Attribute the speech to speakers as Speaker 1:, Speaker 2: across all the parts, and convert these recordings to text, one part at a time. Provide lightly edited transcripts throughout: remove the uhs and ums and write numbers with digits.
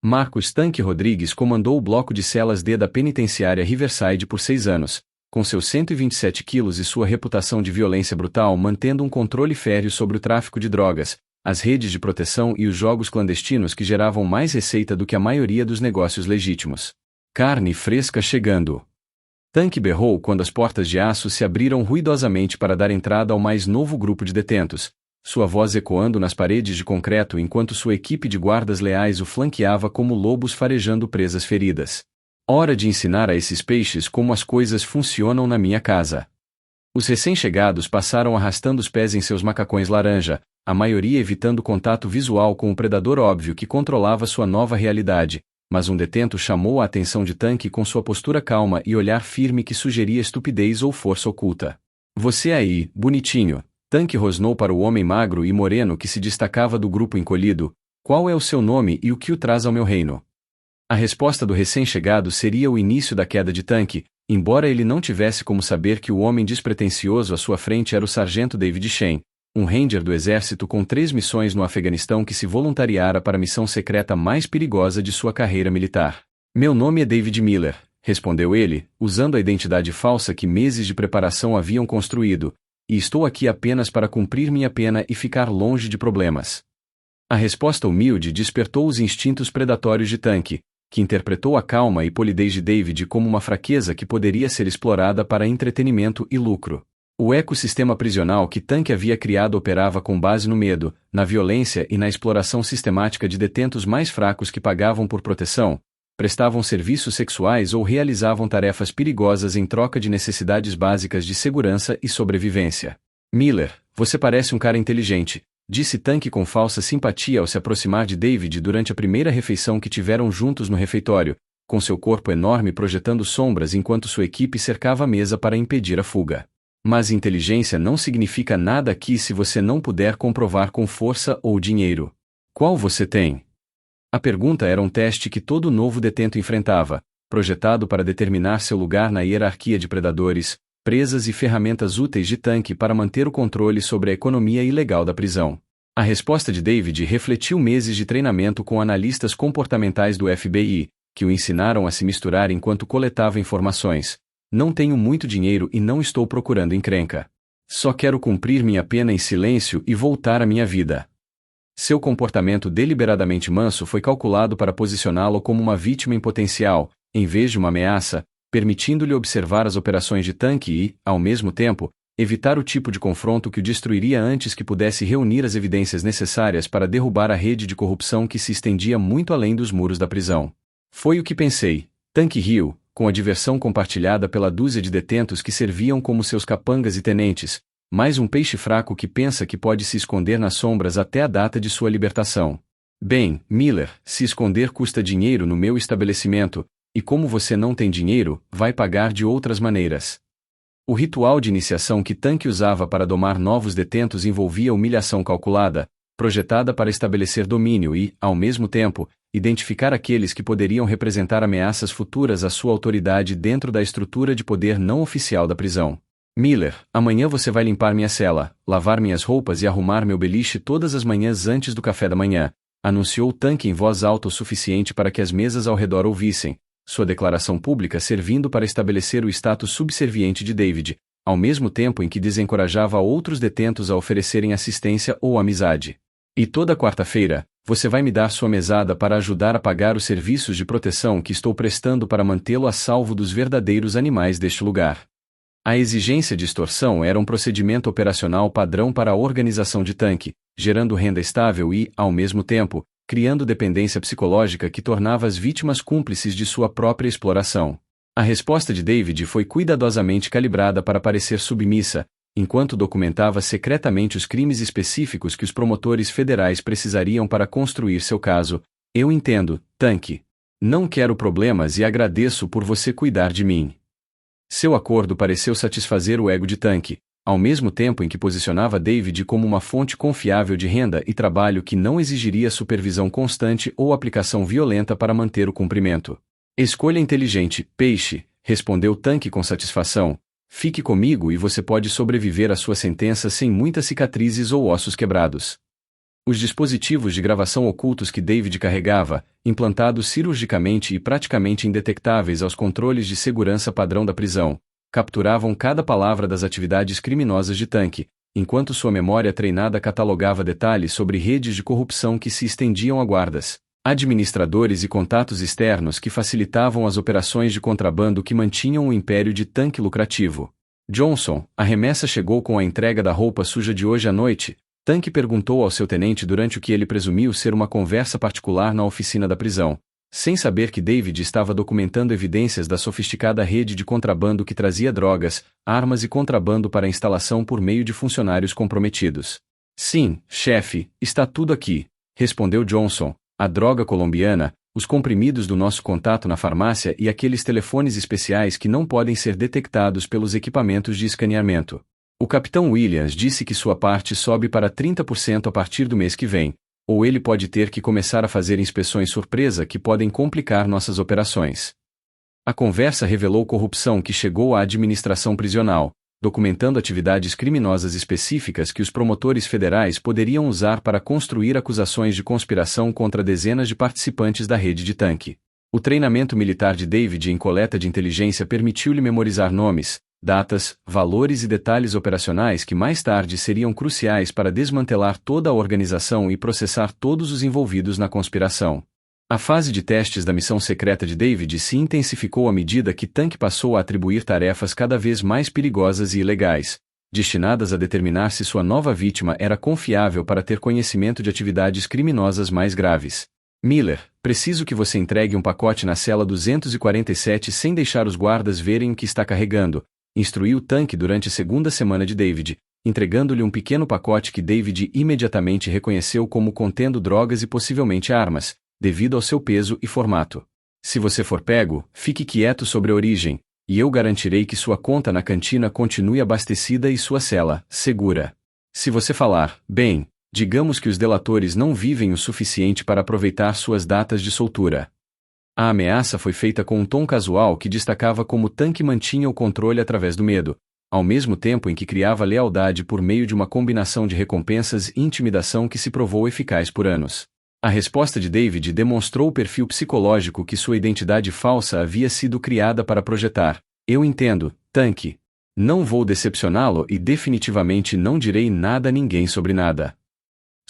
Speaker 1: Marcos Tanque Rodrigues comandou o bloco de celas D da penitenciária Riverside por 6 anos, com seus 127 quilos e sua reputação de violência brutal mantendo um controle férreo sobre o tráfico de drogas, as redes de proteção e os jogos clandestinos que geravam mais receita do que a maioria dos negócios legítimos. Carne fresca chegando. Tanque berrou quando as portas de aço se abriram ruidosamente para dar entrada ao mais novo grupo de detentos, sua voz ecoando nas paredes de concreto enquanto sua equipe de guardas leais o flanqueava como lobos farejando presas feridas. Hora de ensinar a esses peixes como as coisas funcionam na minha casa. Os recém-chegados passaram arrastando os pés em seus macacões laranja, a maioria evitando contato visual com o predador óbvio que controlava sua nova realidade, mas um detento chamou a atenção de Tanque com sua postura calma e olhar firme que sugeria estupidez ou força oculta. Você aí, bonitinho. Tanque rosnou para o homem magro e moreno que se destacava do grupo encolhido. Qual é o seu nome e o que o traz ao meu reino? A resposta do recém-chegado seria o início da queda de Tanque, embora ele não tivesse como saber que o homem despretensioso à sua frente era o sargento David Shen, um ranger do exército com 3 missões no Afeganistão que se voluntariara para a missão secreta mais perigosa de sua carreira militar. Meu nome é David Miller, respondeu ele, usando a identidade falsa que meses de preparação haviam construído, e estou aqui apenas para cumprir minha pena e ficar longe de problemas. A resposta humilde despertou os instintos predatórios de Tanque, que interpretou a calma e polidez de David como uma fraqueza que poderia ser explorada para entretenimento e lucro. O ecossistema prisional que Tanque havia criado operava com base no medo, na violência e na exploração sistemática de detentos mais fracos que pagavam por proteção, prestavam serviços sexuais ou realizavam tarefas perigosas em troca de necessidades básicas de segurança e sobrevivência. Miller, você parece um cara inteligente, disse Tanque com falsa simpatia ao se aproximar de David durante a primeira refeição que tiveram juntos no refeitório, com seu corpo enorme projetando sombras enquanto sua equipe cercava a mesa para impedir a fuga. Mas inteligência não significa nada aqui se você não puder comprovar com força ou dinheiro. Qual você tem? A pergunta era um teste que todo novo detento enfrentava, projetado para determinar seu lugar na hierarquia de predadores, presas e ferramentas úteis de Tanque para manter o controle sobre a economia ilegal da prisão. A resposta de David refletiu meses de treinamento com analistas comportamentais do FBI, que o ensinaram a se misturar enquanto coletava informações. Não tenho muito dinheiro e não estou procurando encrenca. Só quero cumprir minha pena em silêncio e voltar à minha vida. Seu comportamento deliberadamente manso foi calculado para posicioná-lo como uma vítima em potencial, em vez de uma ameaça, permitindo-lhe observar as operações de Tanque e, ao mesmo tempo, evitar o tipo de confronto que o destruiria antes que pudesse reunir as evidências necessárias para derrubar a rede de corrupção que se estendia muito além dos muros da prisão. Foi o que pensei. Tanque riu, com a diversão compartilhada pela dúzia de detentos que serviam como seus capangas e tenentes, mais um peixe fraco que pensa que pode se esconder nas sombras até a data de sua libertação. Bem, Miller, se esconder custa dinheiro no meu estabelecimento, e como você não tem dinheiro, vai pagar de outras maneiras. O ritual de iniciação que Tanque usava para domar novos detentos envolvia humilhação calculada, projetada para estabelecer domínio e, ao mesmo tempo, identificar aqueles que poderiam representar ameaças futuras à sua autoridade dentro da estrutura de poder não oficial da prisão. Miller, amanhã você vai limpar minha cela, lavar minhas roupas e arrumar meu beliche todas as manhãs antes do café da manhã, anunciou Tanque em voz alta o suficiente para que as mesas ao redor ouvissem, sua declaração pública servindo para estabelecer o status subserviente de David, ao mesmo tempo em que desencorajava outros detentos a oferecerem assistência ou amizade. E toda quarta-feira, você vai me dar sua mesada para ajudar a pagar os serviços de proteção que estou prestando para mantê-lo a salvo dos verdadeiros animais deste lugar. A exigência de extorsão era um procedimento operacional padrão para a organização de Tanque, gerando renda estável e, ao mesmo tempo, criando dependência psicológica que tornava as vítimas cúmplices de sua própria exploração. A resposta de David foi cuidadosamente calibrada para parecer submissa, enquanto documentava secretamente os crimes específicos que os promotores federais precisariam para construir seu caso. Eu entendo, Tanque. Não quero problemas e agradeço por você cuidar de mim. Seu acordo pareceu satisfazer o ego de Tanque, ao mesmo tempo em que posicionava David como uma fonte confiável de renda e trabalho que não exigiria supervisão constante ou aplicação violenta para manter o cumprimento. Escolha inteligente, peixe, respondeu Tanque com satisfação. Fique comigo e você pode sobreviver à sua sentença sem muitas cicatrizes ou ossos quebrados. Os dispositivos de gravação ocultos que David carregava, implantados cirurgicamente e praticamente indetectáveis aos controles de segurança padrão da prisão, capturavam cada palavra das atividades criminosas de Tanque, enquanto sua memória treinada catalogava detalhes sobre redes de corrupção que se estendiam a guardas, administradores e contatos externos que facilitavam as operações de contrabando que mantinham o império de Tanque lucrativo. Johnson, a remessa chegou com a entrega da roupa suja de hoje à noite. Tanque perguntou ao seu tenente durante o que ele presumiu ser uma conversa particular na oficina da prisão, sem saber que David estava documentando evidências da sofisticada rede de contrabando que trazia drogas, armas e contrabando para a instalação por meio de funcionários comprometidos. Sim, chefe, está tudo aqui, respondeu Johnson, a droga colombiana, os comprimidos do nosso contato na farmácia e aqueles telefones especiais que não podem ser detectados pelos equipamentos de escaneamento. O capitão Williams disse que sua parte sobe para 30% a partir do mês que vem, ou ele pode ter que começar a fazer inspeções surpresa que podem complicar nossas operações. A conversa revelou corrupção que chegou à administração prisional, documentando atividades criminosas específicas que os promotores federais poderiam usar para construir acusações de conspiração contra dezenas de participantes da rede de Tanque. O treinamento militar de David em coleta de inteligência permitiu-lhe memorizar nomes, datas, valores e detalhes operacionais que mais tarde seriam cruciais para desmantelar toda a organização e processar todos os envolvidos na conspiração. A fase de testes da missão secreta de David se intensificou à medida que Tanque passou a atribuir tarefas cada vez mais perigosas e ilegais, destinadas a determinar se sua nova vítima era confiável para ter conhecimento de atividades criminosas mais graves. Miller, preciso que você entregue um pacote na cela 247 sem deixar os guardas verem o que está carregando, instruiu Tanque durante a segunda semana de David, entregando-lhe um pequeno pacote que David imediatamente reconheceu como contendo drogas e possivelmente armas, devido ao seu peso e formato. Se você for pego, fique quieto sobre a origem, e eu garantirei que sua conta na cantina continue abastecida e sua cela, segura. Se você falar, bem, digamos que os delatores não vivem o suficiente para aproveitar suas datas de soltura. A ameaça foi feita com um tom casual que destacava como Tanque mantinha o controle através do medo, ao mesmo tempo em que criava lealdade por meio de uma combinação de recompensas e intimidação que se provou eficaz por anos. A resposta de David demonstrou o perfil psicológico que sua identidade falsa havia sido criada para projetar. Eu entendo, Tanque. Não vou decepcioná-lo e definitivamente não direi nada a ninguém sobre nada.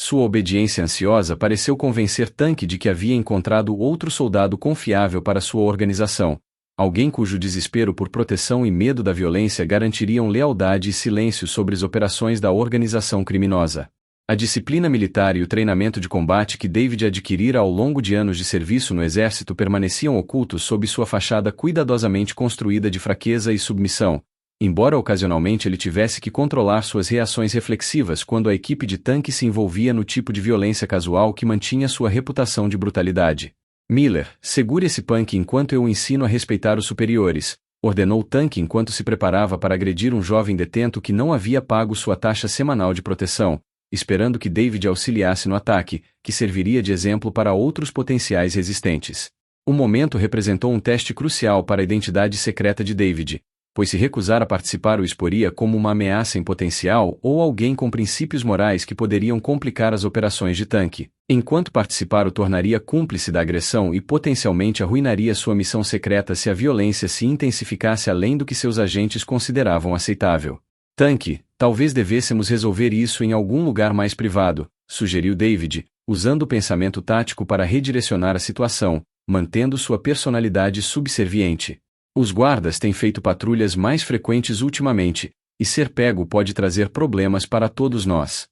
Speaker 1: Sua obediência ansiosa pareceu convencer Tanque de que havia encontrado outro soldado confiável para sua organização, alguém cujo desespero por proteção e medo da violência garantiriam lealdade e silêncio sobre as operações da organização criminosa. A disciplina militar e o treinamento de combate que David adquirira ao longo de anos de serviço no exército permaneciam ocultos sob sua fachada cuidadosamente construída de fraqueza e submissão, embora ocasionalmente ele tivesse que controlar suas reações reflexivas quando a equipe de Tanque se envolvia no tipo de violência casual que mantinha sua reputação de brutalidade. Miller, segure esse punk enquanto eu o ensino a respeitar os superiores, ordenou Tanque enquanto se preparava para agredir um jovem detento que não havia pago sua taxa semanal de proteção, esperando que David auxiliasse no ataque, que serviria de exemplo para outros potenciais resistentes. O momento representou um teste crucial para a identidade secreta de David, pois se recusar a participar o exporia como uma ameaça em potencial ou alguém com princípios morais que poderiam complicar as operações de Tanque, enquanto participar o tornaria cúmplice da agressão e potencialmente arruinaria sua missão secreta se a violência se intensificasse além do que seus agentes consideravam aceitável. Tanque, talvez devêssemos resolver isso em algum lugar mais privado, sugeriu David, usando o pensamento tático para redirecionar a situação, mantendo sua personalidade subserviente. Os guardas têm feito patrulhas mais frequentes ultimamente, e ser pego pode trazer problemas para todos nós.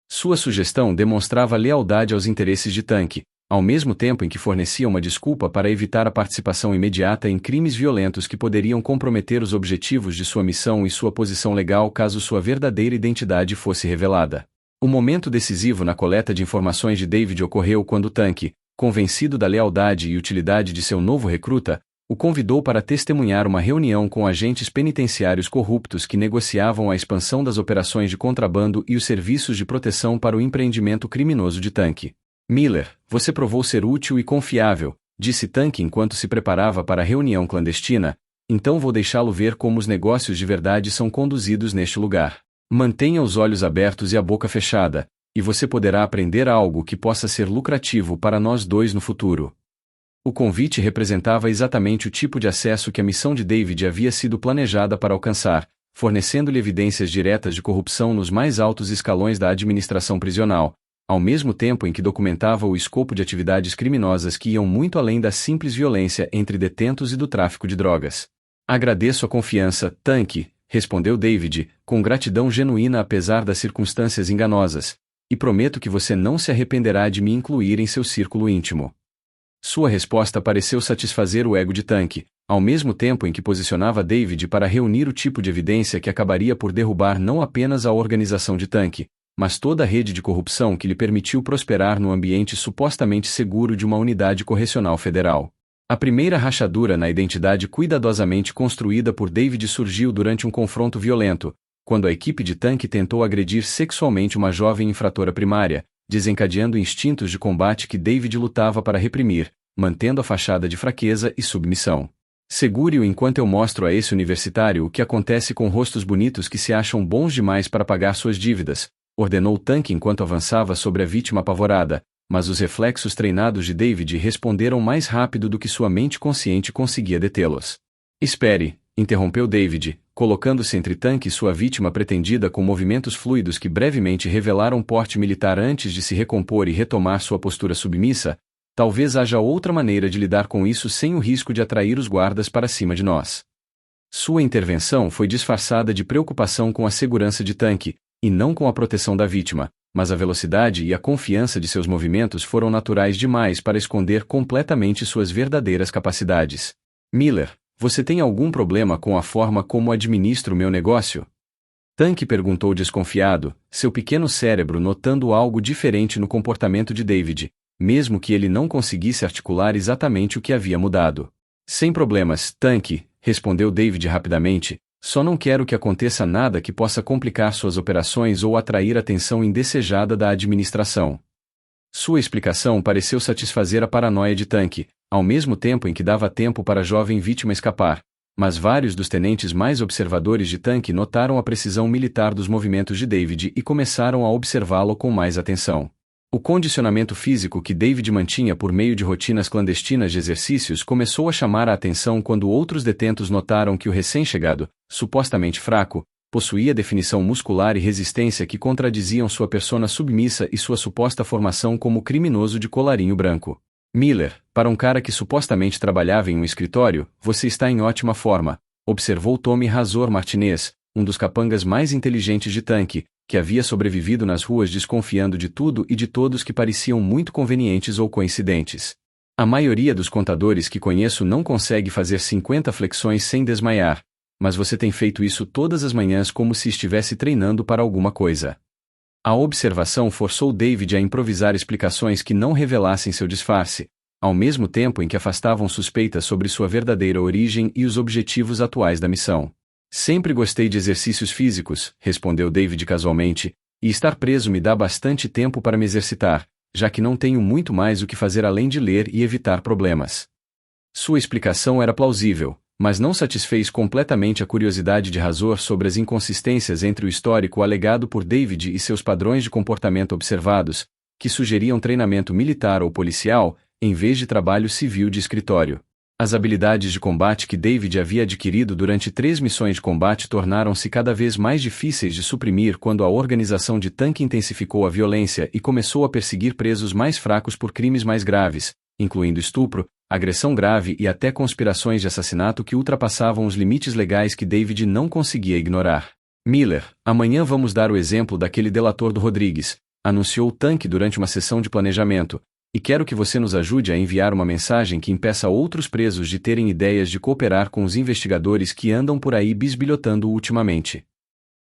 Speaker 1: Sua sugestão demonstrava lealdade aos interesses de Tanque, ao mesmo tempo em que fornecia uma desculpa para evitar a participação imediata em crimes violentos que poderiam comprometer os objetivos de sua missão e sua posição legal caso sua verdadeira identidade fosse revelada. O momento decisivo na coleta de informações de David ocorreu quando Tanque, convencido da lealdade e utilidade de seu novo recruta, o convidou para testemunhar uma reunião com agentes penitenciários corruptos que negociavam a expansão das operações de contrabando e os serviços de proteção para o empreendimento criminoso de Tanque. Miller, você provou ser útil e confiável, disse Tanque enquanto se preparava para a reunião clandestina, então vou deixá-lo ver como os negócios de verdade são conduzidos neste lugar. Mantenha os olhos abertos e a boca fechada, E você poderá aprender algo que possa ser lucrativo para nós dois no futuro. O convite representava exatamente o tipo de acesso que a missão de David havia sido planejada para alcançar, fornecendo-lhe evidências diretas de corrupção nos mais altos escalões da administração prisional, ao mesmo tempo em que documentava o escopo de atividades criminosas que iam muito além da simples violência entre detentos e do tráfico de drogas. Agradeço a confiança, Tanque, respondeu David, com gratidão genuína apesar das circunstâncias enganosas, e prometo que você não se arrependerá de me incluir em seu círculo íntimo. Sua resposta pareceu satisfazer o ego de Tanque, ao mesmo tempo em que posicionava David para reunir o tipo de evidência que acabaria por derrubar não apenas a organização de Tanque, mas toda a rede de corrupção que lhe permitiu prosperar no ambiente supostamente seguro de uma unidade correcional federal. A primeira rachadura na identidade cuidadosamente construída por David surgiu durante um confronto violento, quando a equipe de Tanque tentou agredir sexualmente uma jovem infratora primária, desencadeando instintos de combate que David lutava para reprimir, mantendo a fachada de fraqueza e submissão. Segure-o enquanto eu mostro a esse universitário o que acontece com rostos bonitos que se acham bons demais para pagar suas dívidas, ordenou Tanque enquanto avançava sobre a vítima apavorada, mas os reflexos treinados de David responderam mais rápido do que sua mente consciente conseguia detê-los. Espere, interrompeu David, colocando-se entre Tanque e sua vítima pretendida com movimentos fluidos que brevemente revelaram porte militar antes de se recompor e retomar sua postura submissa. Talvez haja outra maneira de lidar com isso sem o risco de atrair os guardas para cima de nós. Sua intervenção foi disfarçada de preocupação com a segurança de Tanque, e não com a proteção da vítima, mas a velocidade e a confiança de seus movimentos foram naturais demais para esconder completamente suas verdadeiras capacidades. Miller, você tem algum problema com a forma como administro meu negócio? Tanque perguntou desconfiado, seu pequeno cérebro notando algo diferente no comportamento de David, mesmo que ele não conseguisse articular exatamente o que havia mudado. Sem problemas, Tanque, respondeu David rapidamente, só não quero que aconteça nada que possa complicar suas operações ou atrair atenção indesejada da administração. Sua explicação pareceu satisfazer a paranoia de Tanque, ao mesmo tempo em que dava tempo para a jovem vítima escapar, mas vários dos tenentes mais observadores de Tanque notaram a precisão militar dos movimentos de David e começaram a observá-lo com mais atenção. O condicionamento físico que David mantinha por meio de rotinas clandestinas de exercícios começou a chamar a atenção quando outros detentos notaram que o recém-chegado, supostamente fraco, possuía definição muscular e resistência que contradiziam sua persona submissa e sua suposta formação como criminoso de colarinho branco. Miller, para um cara que supostamente trabalhava em um escritório, você está em ótima forma, observou Tommy Razor Martinez, um dos capangas mais inteligentes de Tanque, que havia sobrevivido nas ruas desconfiando de tudo e de todos que pareciam muito convenientes ou coincidentes. A maioria dos contadores que conheço não consegue fazer 50 flexões sem desmaiar, mas você tem feito isso todas as manhãs como se estivesse treinando para alguma coisa. A observação forçou David a improvisar explicações que não revelassem seu disfarce, ao mesmo tempo em que afastavam suspeitas sobre sua verdadeira origem e os objetivos atuais da missão. Sempre gostei de exercícios físicos, respondeu David casualmente, e estar preso me dá bastante tempo para me exercitar, já que não tenho muito mais o que fazer além de ler e evitar problemas. Sua explicação era plausível, mas não satisfez completamente a curiosidade de Razor sobre as inconsistências entre o histórico alegado por David e seus padrões de comportamento observados, que sugeriam treinamento militar ou policial, em vez de trabalho civil de escritório. As habilidades de combate que David havia adquirido durante 3 missões de combate tornaram-se cada vez mais difíceis de suprimir quando a organização de Tanque intensificou a violência e começou a perseguir presos mais fracos por crimes mais graves, incluindo estupro, agressão grave e até conspirações de assassinato que ultrapassavam os limites legais que David não conseguia ignorar. Miller, amanhã vamos dar o exemplo daquele delator do Rodrigues, anunciou Tanque durante uma sessão de planejamento, e quero que você nos ajude a enviar uma mensagem que impeça outros presos de terem ideias de cooperar com os investigadores que andam por aí bisbilhotando ultimamente.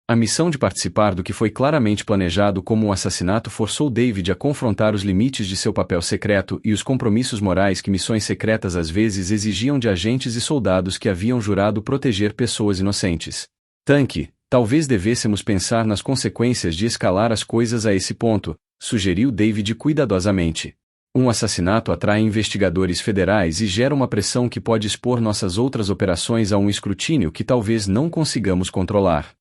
Speaker 1: A missão de participar do que foi claramente planejado como um assassinato forçou David a confrontar os limites de seu papel secreto e os compromissos morais que missões secretas às vezes exigiam de agentes e soldados que haviam jurado proteger pessoas inocentes. Tanque, talvez devêssemos pensar nas consequências de escalar as coisas a esse ponto, sugeriu David cuidadosamente. Um assassinato atrai investigadores federais e gera uma pressão que pode expor nossas outras operações a um escrutínio que talvez não consigamos controlar.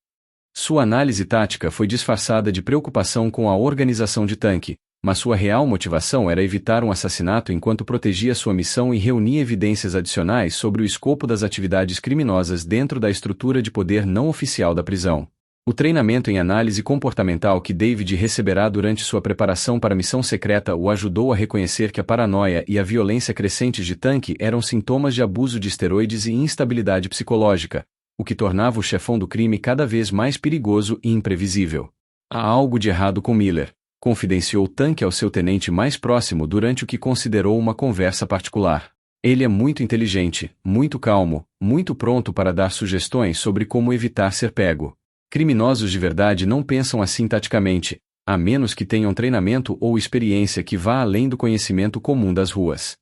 Speaker 1: Sua análise tática foi disfarçada de preocupação com a organização de Tanque, mas sua real motivação era evitar um assassinato enquanto protegia sua missão e reunia evidências adicionais sobre o escopo das atividades criminosas dentro da estrutura de poder não oficial da prisão. O treinamento em análise comportamental que David receberá durante sua preparação para a missão secreta o ajudou a reconhecer que a paranoia e a violência crescentes de Tanque eram sintomas de abuso de esteroides e instabilidade psicológica, o que tornava o chefão do crime cada vez mais perigoso e imprevisível. Há algo de errado com Miller, confidenciou Tanque ao seu tenente mais próximo durante o que considerou uma conversa particular. Ele é muito inteligente, muito calmo, muito pronto para dar sugestões sobre como evitar ser pego. Criminosos de verdade não pensam assim taticamente, a menos que tenham treinamento ou experiência que vá além do conhecimento comum das ruas.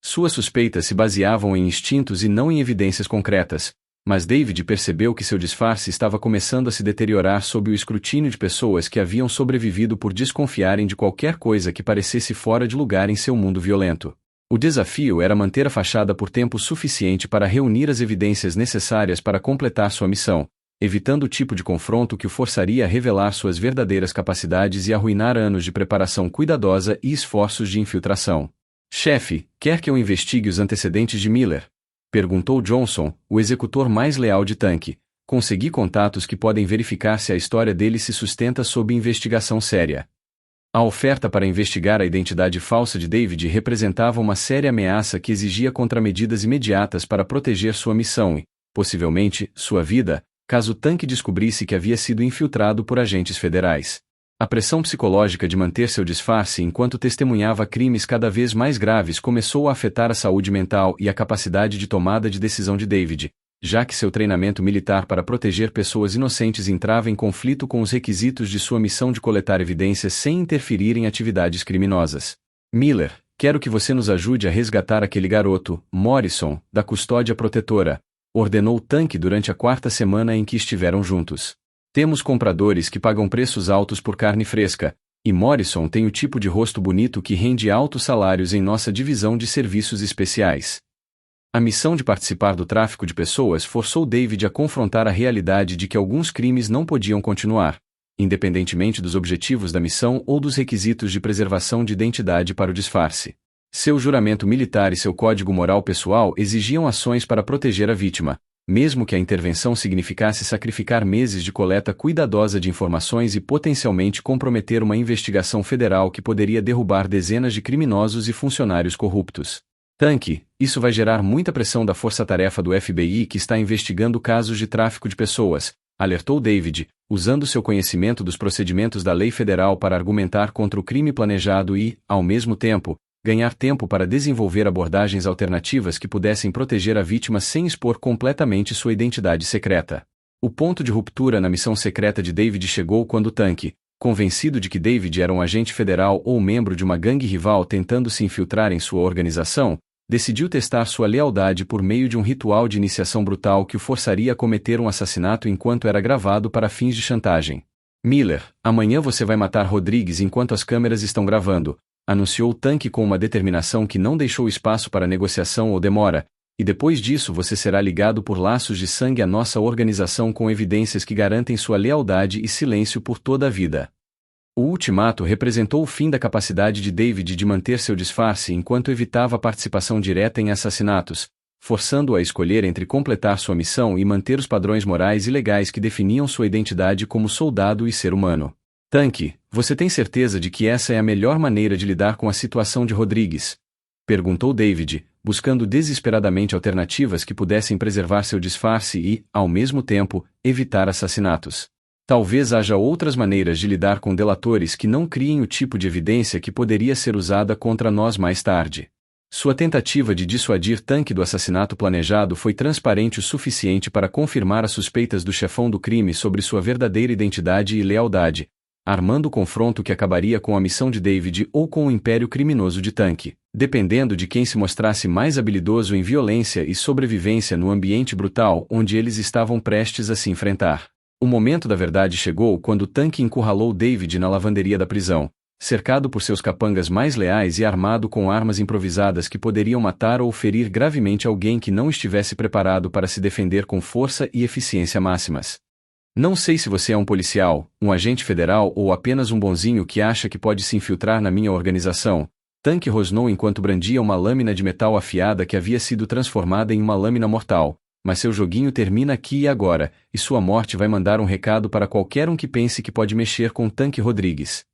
Speaker 1: Suas suspeitas se baseavam em instintos e não em evidências concretas, mas David percebeu que seu disfarce estava começando a se deteriorar sob o escrutínio de pessoas que haviam sobrevivido por desconfiarem de qualquer coisa que parecesse fora de lugar em seu mundo violento. O desafio era manter a fachada por tempo suficiente para reunir as evidências necessárias para completar sua missão, evitando o tipo de confronto que o forçaria a revelar suas verdadeiras capacidades e arruinar anos de preparação cuidadosa e esforços de infiltração. Chefe, quer que eu investigue os antecedentes de Miller? Perguntou Johnson, o executor mais leal de Tanque. Consegui contatos que podem verificar se a história dele se sustenta sob investigação séria. A oferta para investigar a identidade falsa de David representava uma séria ameaça que exigia contramedidas imediatas para proteger sua missão e, possivelmente, sua vida, caso Tanque descobrisse que havia sido infiltrado por agentes federais. A pressão psicológica de manter seu disfarce enquanto testemunhava crimes cada vez mais graves começou a afetar a saúde mental e a capacidade de tomada de decisão de David, já que seu treinamento militar para proteger pessoas inocentes entrava em conflito com os requisitos de sua missão de coletar evidências sem interferir em atividades criminosas. Miller, quero que você nos ajude a resgatar aquele garoto, Morrison, da custódia protetora, ordenou Tanque durante a quarta semana em que estiveram juntos. Temos compradores que pagam preços altos por carne fresca, e Morrison tem o tipo de rosto bonito que rende altos salários em nossa divisão de serviços especiais. A missão de participar do tráfico de pessoas forçou David a confrontar a realidade de que alguns crimes não podiam continuar, independentemente dos objetivos da missão ou dos requisitos de preservação de identidade para o disfarce. Seu juramento militar e seu código moral pessoal exigiam ações para proteger a vítima, mesmo que a intervenção significasse sacrificar meses de coleta cuidadosa de informações e potencialmente comprometer uma investigação federal que poderia derrubar dezenas de criminosos e funcionários corruptos. Tanque, isso vai gerar muita pressão da força-tarefa do FBI que está investigando casos de tráfico de pessoas, alertou David, usando seu conhecimento dos procedimentos da lei federal para argumentar contra o crime planejado e, ao mesmo tempo, ganhar tempo para desenvolver abordagens alternativas que pudessem proteger a vítima sem expor completamente sua identidade secreta. O ponto de ruptura na missão secreta de David chegou quando Tanque, convencido de que David era um agente federal ou membro de uma gangue rival tentando se infiltrar em sua organização, decidiu testar sua lealdade por meio de um ritual de iniciação brutal que o forçaria a cometer um assassinato enquanto era gravado para fins de chantagem. Miller, amanhã você vai matar Rodrigues enquanto as câmeras estão gravando, anunciou Tanque com uma determinação que não deixou espaço para negociação ou demora, e depois disso você será ligado por laços de sangue à nossa organização com evidências que garantem sua lealdade e silêncio por toda a vida. O ultimato representou o fim da capacidade de David de manter seu disfarce enquanto evitava a participação direta em assassinatos, forçando-o a escolher entre completar sua missão e manter os padrões morais e legais que definiam sua identidade como soldado e ser humano. Tanque, você tem certeza de que essa é a melhor maneira de lidar com a situação de Rodrigues? Perguntou David, buscando desesperadamente alternativas que pudessem preservar seu disfarce e, ao mesmo tempo, evitar assassinatos. Talvez haja outras maneiras de lidar com delatores que não criem o tipo de evidência que poderia ser usada contra nós mais tarde. Sua tentativa de dissuadir Tanque do assassinato planejado foi transparente o suficiente para confirmar as suspeitas do chefão do crime sobre sua verdadeira identidade e lealdade, armando o confronto que acabaria com a missão de David ou com o império criminoso de Tanque, dependendo de quem se mostrasse mais habilidoso em violência e sobrevivência no ambiente brutal onde eles estavam prestes a se enfrentar. O momento da verdade chegou quando Tanque encurralou David na lavanderia da prisão, cercado por seus capangas mais leais e armado com armas improvisadas que poderiam matar ou ferir gravemente alguém que não estivesse preparado para se defender com força e eficiência máximas. Não sei se você é um policial, um agente federal ou apenas um bonzinho que acha que pode se infiltrar na minha organização. Tank rosnou enquanto brandia uma lâmina de metal afiada que havia sido transformada em uma lâmina mortal. Mas seu joguinho termina aqui e agora, e sua morte vai mandar um recado para qualquer um que pense que pode mexer com Tank Rodrigues.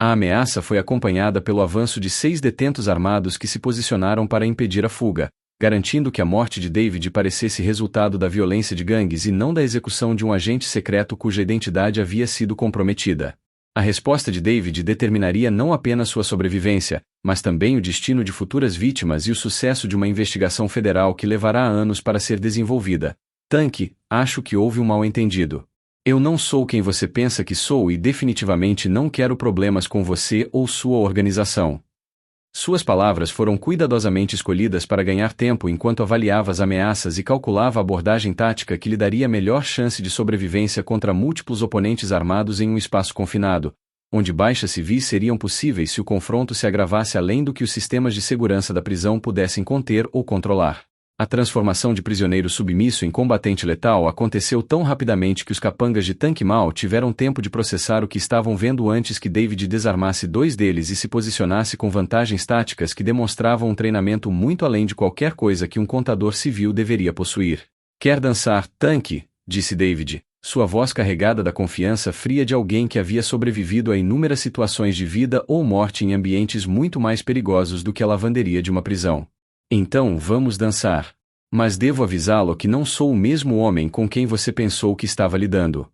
Speaker 1: A ameaça foi acompanhada pelo avanço de 6 detentos armados que se posicionaram para impedir a fuga, garantindo que a morte de David parecesse resultado da violência de gangues e não da execução de um agente secreto cuja identidade havia sido comprometida. A resposta de David determinaria não apenas sua sobrevivência, mas também o destino de futuras vítimas e o sucesso de uma investigação federal que levará anos para ser desenvolvida. Tank, acho que houve um mal-entendido. Eu não sou quem você pensa que sou e definitivamente não quero problemas com você ou sua organização. Suas palavras foram cuidadosamente escolhidas para ganhar tempo enquanto avaliava as ameaças e calculava a abordagem tática que lhe daria melhor chance de sobrevivência contra múltiplos oponentes armados em um espaço confinado, onde baixas civis seriam possíveis se o confronto se agravasse além do que os sistemas de segurança da prisão pudessem conter ou controlar. A transformação de prisioneiro submisso em combatente letal aconteceu tão rapidamente que os capangas de Tank mal tiveram tempo de processar o que estavam vendo antes que David desarmasse 2 deles e se posicionasse com vantagens táticas que demonstravam um treinamento muito além de qualquer coisa que um contador civil deveria possuir. Quer dançar, Tank? Disse David, sua voz carregada da confiança fria de alguém que havia sobrevivido a inúmeras situações de vida ou morte em ambientes muito mais perigosos do que a lavanderia de uma prisão. Então vamos dançar. Mas devo avisá-lo que não sou o mesmo homem com quem você pensou que estava lidando.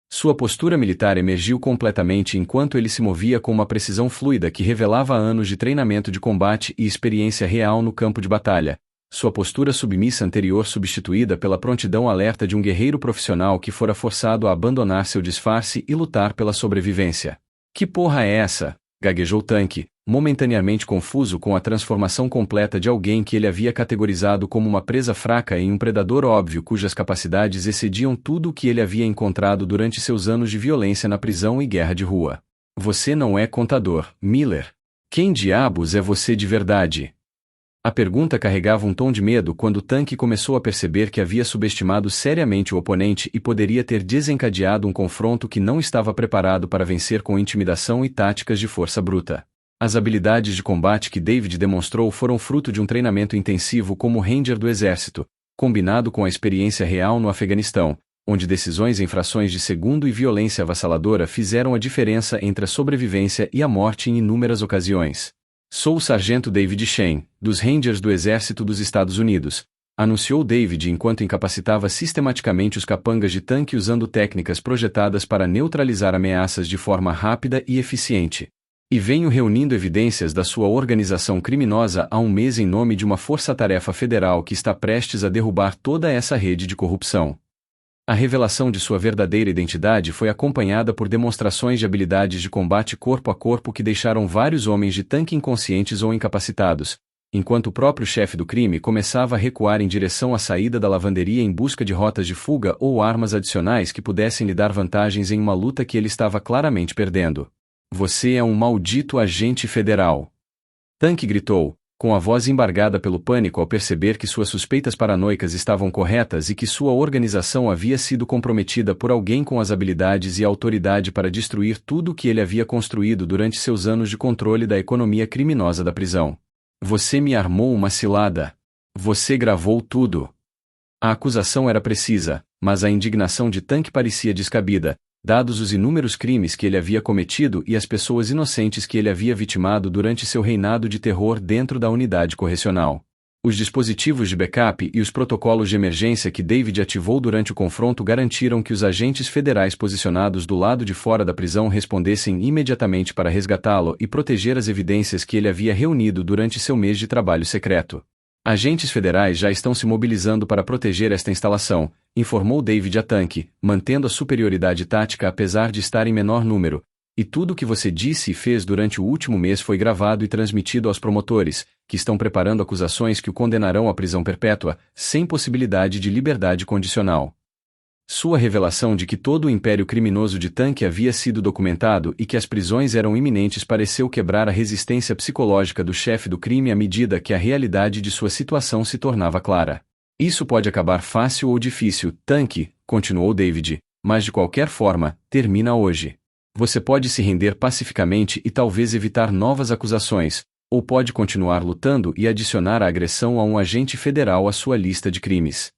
Speaker 1: Sua postura militar emergiu completamente enquanto ele se movia com uma precisão fluida que revelava anos de treinamento de combate e experiência real no campo de batalha. Sua postura submissa anterior substituída pela prontidão alerta de um guerreiro profissional que fora forçado a abandonar seu disfarce e lutar pela sobrevivência. Que porra é essa? Gaguejou Tank, momentaneamente confuso com a transformação completa de alguém que ele havia categorizado como uma presa fraca em um predador óbvio cujas capacidades excediam tudo o que ele havia encontrado durante seus anos de violência na prisão e guerra de rua. Você não é contador, Miller. Quem diabos é você de verdade? A pergunta carregava um tom de medo quando Tank começou a perceber que havia subestimado seriamente o oponente e poderia ter desencadeado um confronto que não estava preparado para vencer com intimidação e táticas de força bruta. As habilidades de combate que David demonstrou foram fruto de um treinamento intensivo como Ranger do Exército, combinado com a experiência real no Afeganistão, onde decisões em frações de segundo e violência avassaladora fizeram a diferença entre a sobrevivência e a morte em inúmeras ocasiões. Sou o Sargento David Shane, dos Rangers do Exército dos Estados Unidos, anunciou David enquanto incapacitava sistematicamente os capangas de Tank usando técnicas projetadas para neutralizar ameaças de forma rápida e eficiente. E venho reunindo evidências da sua organização criminosa há um mês em nome de uma força-tarefa federal que está prestes a derrubar toda essa rede de corrupção. A revelação de sua verdadeira identidade foi acompanhada por demonstrações de habilidades de combate corpo a corpo que deixaram vários homens de Tank inconscientes ou incapacitados, enquanto o próprio chefe do crime começava a recuar em direção à saída da lavanderia em busca de rotas de fuga ou armas adicionais que pudessem lhe dar vantagens em uma luta que ele estava claramente perdendo. Você é um maldito agente federal. Tank gritou, com a voz embargada pelo pânico ao perceber que suas suspeitas paranoicas estavam corretas e que sua organização havia sido comprometida por alguém com as habilidades e autoridade para destruir tudo o que ele havia construído durante seus anos de controle da economia criminosa da prisão. Você me armou uma cilada. Você gravou tudo. A acusação era precisa, mas a indignação de Tank parecia descabida, dados os inúmeros crimes que ele havia cometido e as pessoas inocentes que ele havia vitimado durante seu reinado de terror dentro da unidade correcional. Os dispositivos de backup e os protocolos de emergência que David ativou durante o confronto garantiram que os agentes federais posicionados do lado de fora da prisão respondessem imediatamente para resgatá-lo e proteger as evidências que ele havia reunido durante seu mês de trabalho secreto. Agentes federais já estão se mobilizando para proteger esta instalação, informou David a Tank, mantendo a superioridade tática apesar de estar em menor número, e tudo o que você disse e fez durante o último mês foi gravado e transmitido aos promotores, que estão preparando acusações que o condenarão à prisão perpétua, sem possibilidade de liberdade condicional. Sua revelação de que todo o império criminoso de Tank havia sido documentado e que as prisões eram iminentes pareceu quebrar a resistência psicológica do chefe do crime à medida que a realidade de sua situação se tornava clara. Isso pode acabar fácil ou difícil, Tank, continuou David, Mas de qualquer forma, termina hoje. Você pode se render pacificamente e talvez evitar novas acusações, ou pode continuar lutando e adicionar a agressão a um agente federal à sua lista de crimes.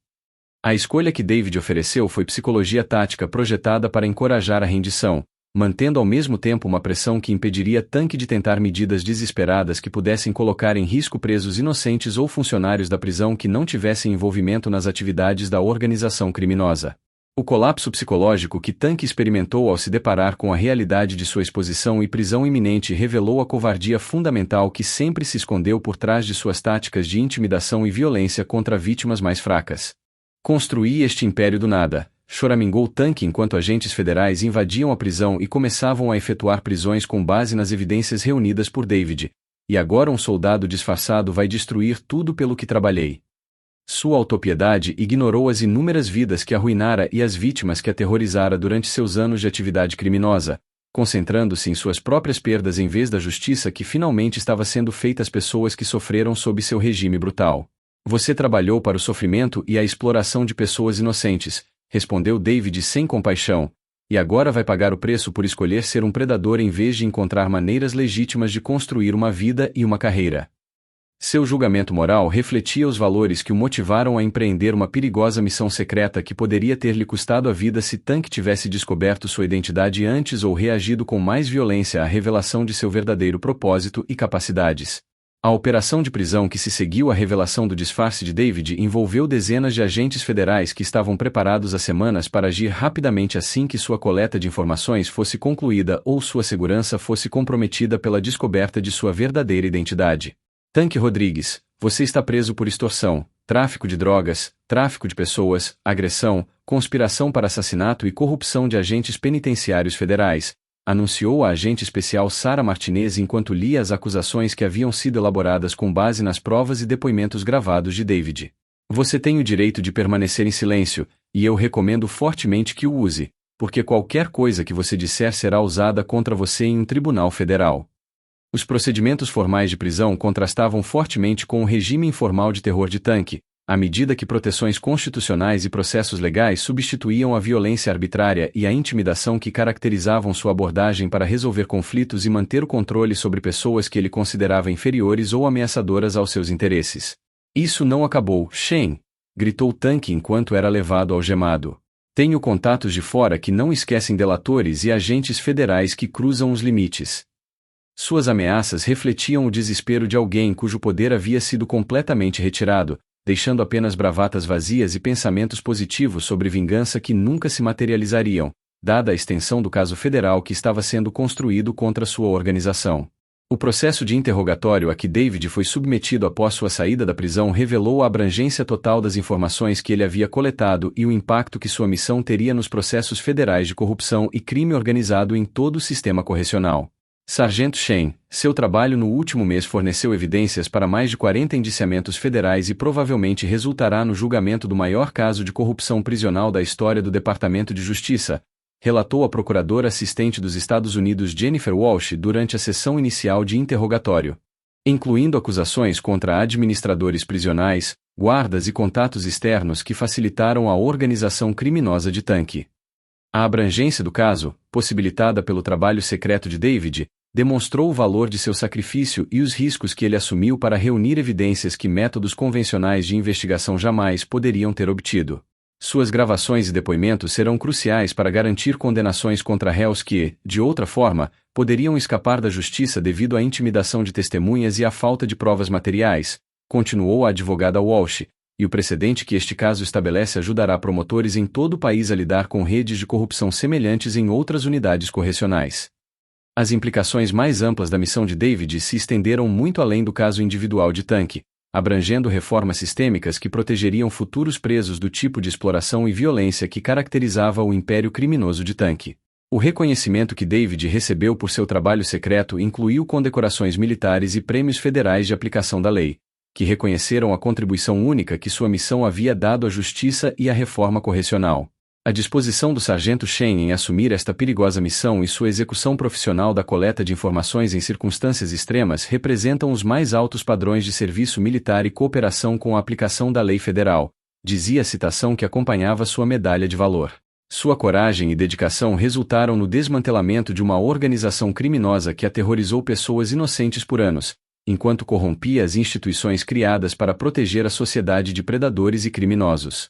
Speaker 1: A escolha que David ofereceu foi psicologia tática projetada para encorajar a rendição, mantendo ao mesmo tempo uma pressão que impediria Tank de tentar medidas desesperadas que pudessem colocar em risco presos inocentes ou funcionários da prisão que não tivessem envolvimento nas atividades da organização criminosa. O colapso psicológico que Tank experimentou ao se deparar com a realidade de sua exposição e prisão iminente revelou a covardia fundamental que sempre se escondeu por trás de suas táticas de intimidação e violência contra vítimas mais fracas. Construí este império do nada, choramingou Tank enquanto agentes federais invadiam a prisão e começavam a efetuar prisões com base nas evidências reunidas por David. E agora um soldado disfarçado vai destruir tudo pelo que trabalhei. Sua autopiedade ignorou as inúmeras vidas que arruinara e as vítimas que aterrorizara durante seus anos de atividade criminosa, concentrando-se em suas próprias perdas em vez da justiça que finalmente estava sendo feita às pessoas que sofreram sob seu regime brutal. Você trabalhou para o sofrimento e a exploração de pessoas inocentes, respondeu David sem compaixão, e agora vai pagar o preço por escolher ser um predador em vez de encontrar maneiras legítimas de construir uma vida e uma carreira. Seu julgamento moral refletia os valores que o motivaram a empreender uma perigosa missão secreta que poderia ter lhe custado a vida se Tank tivesse descoberto sua identidade antes ou reagido com mais violência à revelação de seu verdadeiro propósito e capacidades. A operação de prisão que se seguiu à revelação do disfarce de David envolveu dezenas de agentes federais que estavam preparados há semanas para agir rapidamente assim que sua coleta de informações fosse concluída ou sua segurança fosse comprometida pela descoberta de sua verdadeira identidade. Tank Rodrigues, você está preso por extorsão, tráfico de drogas, tráfico de pessoas, agressão, conspiração para assassinato e corrupção de agentes penitenciários federais, anunciou a agente especial Sarah Martinez enquanto lia as acusações que haviam sido elaboradas com base nas provas e depoimentos gravados de David. Você tem o direito de permanecer em silêncio, e eu recomendo fortemente que o use, porque qualquer coisa que você disser será usada contra você em um tribunal federal. Os procedimentos formais de prisão contrastavam fortemente com o regime informal de terror de Tank, à medida que proteções constitucionais e processos legais substituíam a violência arbitrária e a intimidação que caracterizavam sua abordagem para resolver conflitos e manter o controle sobre pessoas que ele considerava inferiores ou ameaçadoras aos seus interesses. Isso não acabou, Shane! Gritou Tank enquanto era levado algemado. Tenho contatos de fora que não esquecem delatores e agentes federais que cruzam os limites. Suas ameaças refletiam o desespero de alguém cujo poder havia sido completamente retirado, deixando apenas bravatas vazias e pensamentos positivos sobre vingança que nunca se materializariam, dada a extensão do caso federal que estava sendo construído contra sua organização. O processo de interrogatório a que David foi submetido após sua saída da prisão revelou a abrangência total das informações que ele havia coletado e o impacto que sua missão teria nos processos federais de corrupção e crime organizado em todo o sistema correcional. Sargento Shane, seu trabalho no último mês forneceu evidências para mais de 40 indiciamentos federais e provavelmente resultará no julgamento do maior caso de corrupção prisional da história do Departamento de Justiça, relatou a procuradora assistente dos Estados Unidos Jennifer Walsh durante a sessão inicial de interrogatório. Incluindo acusações contra administradores prisionais, guardas e contatos externos que facilitaram a organização criminosa de Tank. A abrangência do caso, possibilitada pelo trabalho secreto de David, demonstrou o valor de seu sacrifício e os riscos que ele assumiu para reunir evidências que métodos convencionais de investigação jamais poderiam ter obtido. Suas gravações e depoimentos serão cruciais para garantir condenações contra réus que, de outra forma, poderiam escapar da justiça devido à intimidação de testemunhas e à falta de provas materiais, continuou a advogada Walsh, e o precedente que este caso estabelece ajudará promotores em todo o país a lidar com redes de corrupção semelhantes em outras unidades correcionais. As implicações mais amplas da missão de David se estenderam muito além do caso individual de Tank, abrangendo reformas sistêmicas que protegeriam futuros presos do tipo de exploração e violência que caracterizava o império criminoso de Tank. O reconhecimento que David recebeu por seu trabalho secreto incluiu condecorações militares e prêmios federais de aplicação da lei, que reconheceram a contribuição única que sua missão havia dado à justiça e à reforma correcional. A disposição do Sargento Shane em assumir esta perigosa missão e sua execução profissional da coleta de informações em circunstâncias extremas representam os mais altos padrões de serviço militar e cooperação com a aplicação da lei federal, dizia a citação que acompanhava sua medalha de valor. Sua coragem e dedicação resultaram no desmantelamento de uma organização criminosa que aterrorizou pessoas inocentes por anos, enquanto corrompia as instituições criadas para proteger a sociedade de predadores e criminosos.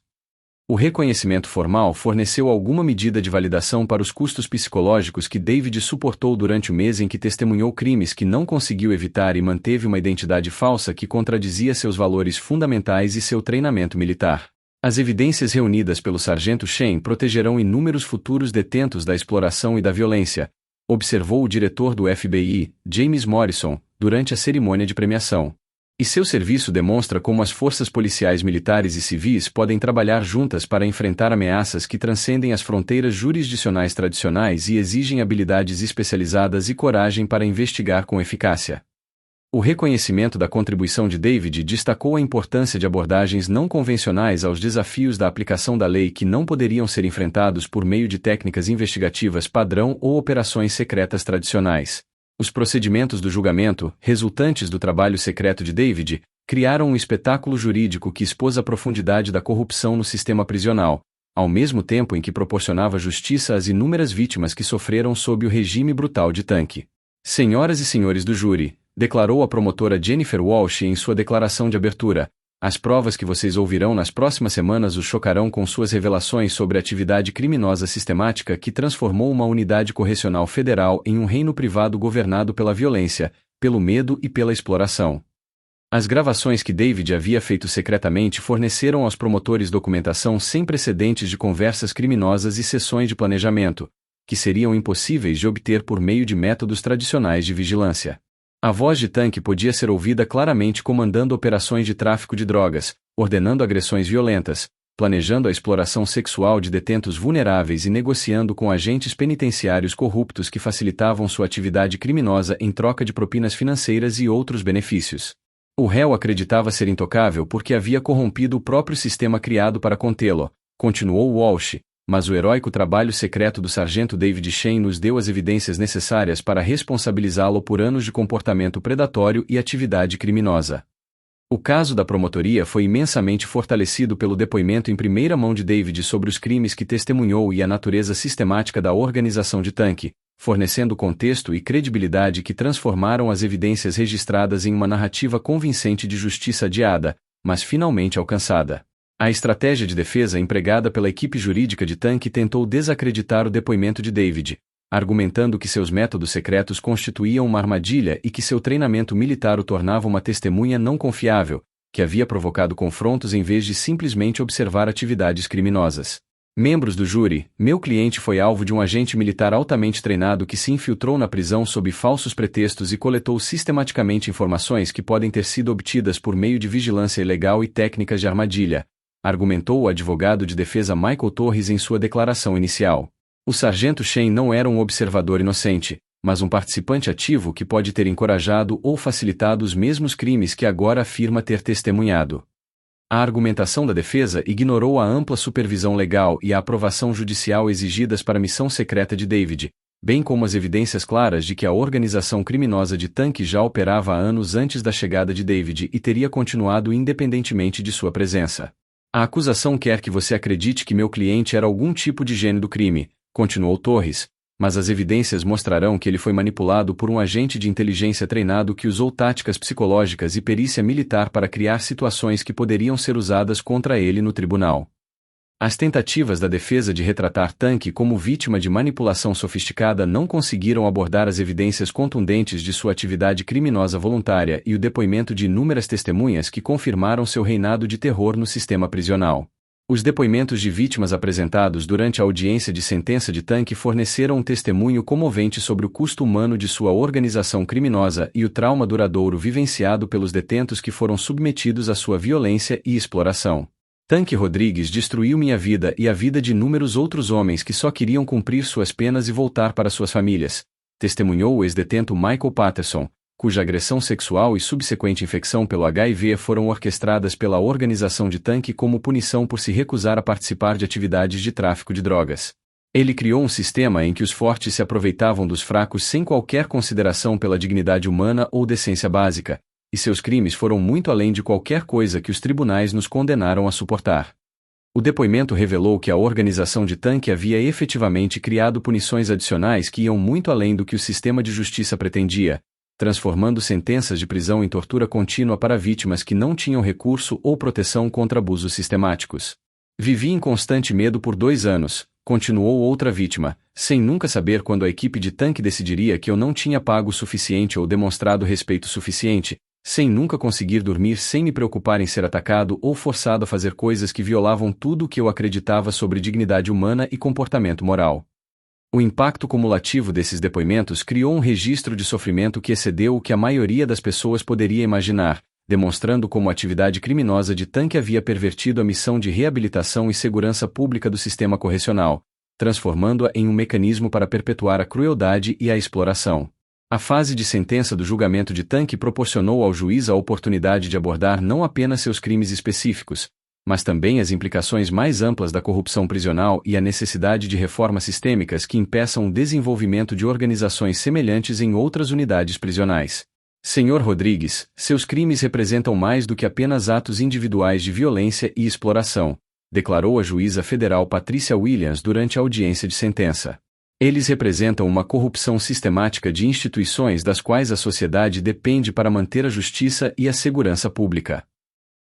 Speaker 1: O reconhecimento formal forneceu alguma medida de validação para os custos psicológicos que David suportou durante o mês em que testemunhou crimes que não conseguiu evitar e manteve uma identidade falsa que contradizia seus valores fundamentais e seu treinamento militar. As evidências reunidas pelo sargento Shane protegerão inúmeros futuros detentos da exploração e da violência, observou o diretor do FBI, James Morrison, durante a cerimônia de premiação. E seu serviço demonstra como as forças policiais militares e civis podem trabalhar juntas para enfrentar ameaças que transcendem as fronteiras jurisdicionais tradicionais e exigem habilidades especializadas e coragem para investigar com eficácia. O reconhecimento da contribuição de David destacou a importância de abordagens não convencionais aos desafios da aplicação da lei que não poderiam ser enfrentados por meio de técnicas investigativas padrão ou operações secretas tradicionais. Os procedimentos do julgamento, resultantes do trabalho secreto de David, criaram um espetáculo jurídico que expôs a profundidade da corrupção no sistema prisional, ao mesmo tempo em que proporcionava justiça às inúmeras vítimas que sofreram sob o regime brutal de Tanque. Senhoras e senhores do júri, declarou a promotora Jennifer Walsh em sua declaração de abertura, as provas que vocês ouvirão nas próximas semanas os chocarão com suas revelações sobre a atividade criminosa sistemática que transformou uma unidade correcional federal em um reino privado governado pela violência, pelo medo e pela exploração. As gravações que David havia feito secretamente forneceram aos promotores documentação sem precedentes de conversas criminosas e sessões de planejamento, que seriam impossíveis de obter por meio de métodos tradicionais de vigilância. A voz de Tanque podia ser ouvida claramente comandando operações de tráfico de drogas, ordenando agressões violentas, planejando a exploração sexual de detentos vulneráveis e negociando com agentes penitenciários corruptos que facilitavam sua atividade criminosa em troca de propinas financeiras e outros benefícios. O réu acreditava ser intocável porque havia corrompido o próprio sistema criado para contê-lo, continuou Walsh, mas o heróico trabalho secreto do sargento David Shane nos deu as evidências necessárias para responsabilizá-lo por anos de comportamento predatório e atividade criminosa. O caso da promotoria foi imensamente fortalecido pelo depoimento em primeira mão de David sobre os crimes que testemunhou e a natureza sistemática da organização de Tanque, fornecendo contexto e credibilidade que transformaram as evidências registradas em uma narrativa convincente de justiça adiada, mas finalmente alcançada. A estratégia de defesa empregada pela equipe jurídica de Tanque tentou desacreditar o depoimento de David, argumentando que seus métodos secretos constituíam uma armadilha e que seu treinamento militar o tornava uma testemunha não confiável, que havia provocado confrontos em vez de simplesmente observar atividades criminosas. Membros do júri, meu cliente foi alvo de um agente militar altamente treinado que se infiltrou na prisão sob falsos pretextos e coletou sistematicamente informações que podem ter sido obtidas por meio de vigilância ilegal e técnicas de armadilha, argumentou o advogado de defesa Michael Torres em sua declaração inicial. O sargento Shane não era um observador inocente, mas um participante ativo que pode ter encorajado ou facilitado os mesmos crimes que agora afirma ter testemunhado. A argumentação da defesa ignorou a ampla supervisão legal e a aprovação judicial exigidas para a missão secreta de David, bem como as evidências claras de que a organização criminosa de Tanque já operava há anos antes da chegada de David e teria continuado independentemente de sua presença. A acusação quer que você acredite que meu cliente era algum tipo de gênio do crime, continuou Torres, mas as evidências mostrarão que ele foi manipulado por um agente de inteligência treinado que usou táticas psicológicas e perícia militar para criar situações que poderiam ser usadas contra ele no tribunal. As tentativas da defesa de retratar Tanque como vítima de manipulação sofisticada não conseguiram abordar as evidências contundentes de sua atividade criminosa voluntária e o depoimento de inúmeras testemunhas que confirmaram seu reinado de terror no sistema prisional. Os depoimentos de vítimas apresentados durante a audiência de sentença de Tanque forneceram um testemunho comovente sobre o custo humano de sua organização criminosa e o trauma duradouro vivenciado pelos detentos que foram submetidos à sua violência e exploração. Tanque Rodrigues destruiu minha vida e a vida de inúmeros outros homens que só queriam cumprir suas penas e voltar para suas famílias, testemunhou o ex-detento Michael Patterson, cuja agressão sexual e subsequente infecção pelo HIV foram orquestradas pela organização de Tanque como punição por se recusar a participar de atividades de tráfico de drogas. Ele criou um sistema em que os fortes se aproveitavam dos fracos sem qualquer consideração pela dignidade humana ou decência básica, e seus crimes foram muito além de qualquer coisa que os tribunais nos condenaram a suportar. O depoimento revelou que a organização de Tanque havia efetivamente criado punições adicionais que iam muito além do que o sistema de justiça pretendia, transformando sentenças de prisão em tortura contínua para vítimas que não tinham recurso ou proteção contra abusos sistemáticos. Vivi em constante medo por 2 anos, continuou outra vítima, sem nunca saber quando a equipe de Tanque decidiria que eu não tinha pago o suficiente ou demonstrado respeito suficiente, sem nunca conseguir dormir sem me preocupar em ser atacado ou forçado a fazer coisas que violavam tudo o que eu acreditava sobre dignidade humana e comportamento moral. O impacto cumulativo desses depoimentos criou um registro de sofrimento que excedeu o que a maioria das pessoas poderia imaginar, demonstrando como a atividade criminosa de Tanque havia pervertido a missão de reabilitação e segurança pública do sistema correcional, transformando-a em um mecanismo para perpetuar a crueldade e a exploração. A fase de sentença do julgamento de Tanque proporcionou ao juiz a oportunidade de abordar não apenas seus crimes específicos, mas também as implicações mais amplas da corrupção prisional e a necessidade de reformas sistêmicas que impeçam o desenvolvimento de organizações semelhantes em outras unidades prisionais. Senhor Rodrigues, seus crimes representam mais do que apenas atos individuais de violência e exploração, declarou a juíza federal Patricia Williams durante a audiência de sentença. Eles representam uma corrupção sistemática de instituições das quais a sociedade depende para manter a justiça e a segurança pública.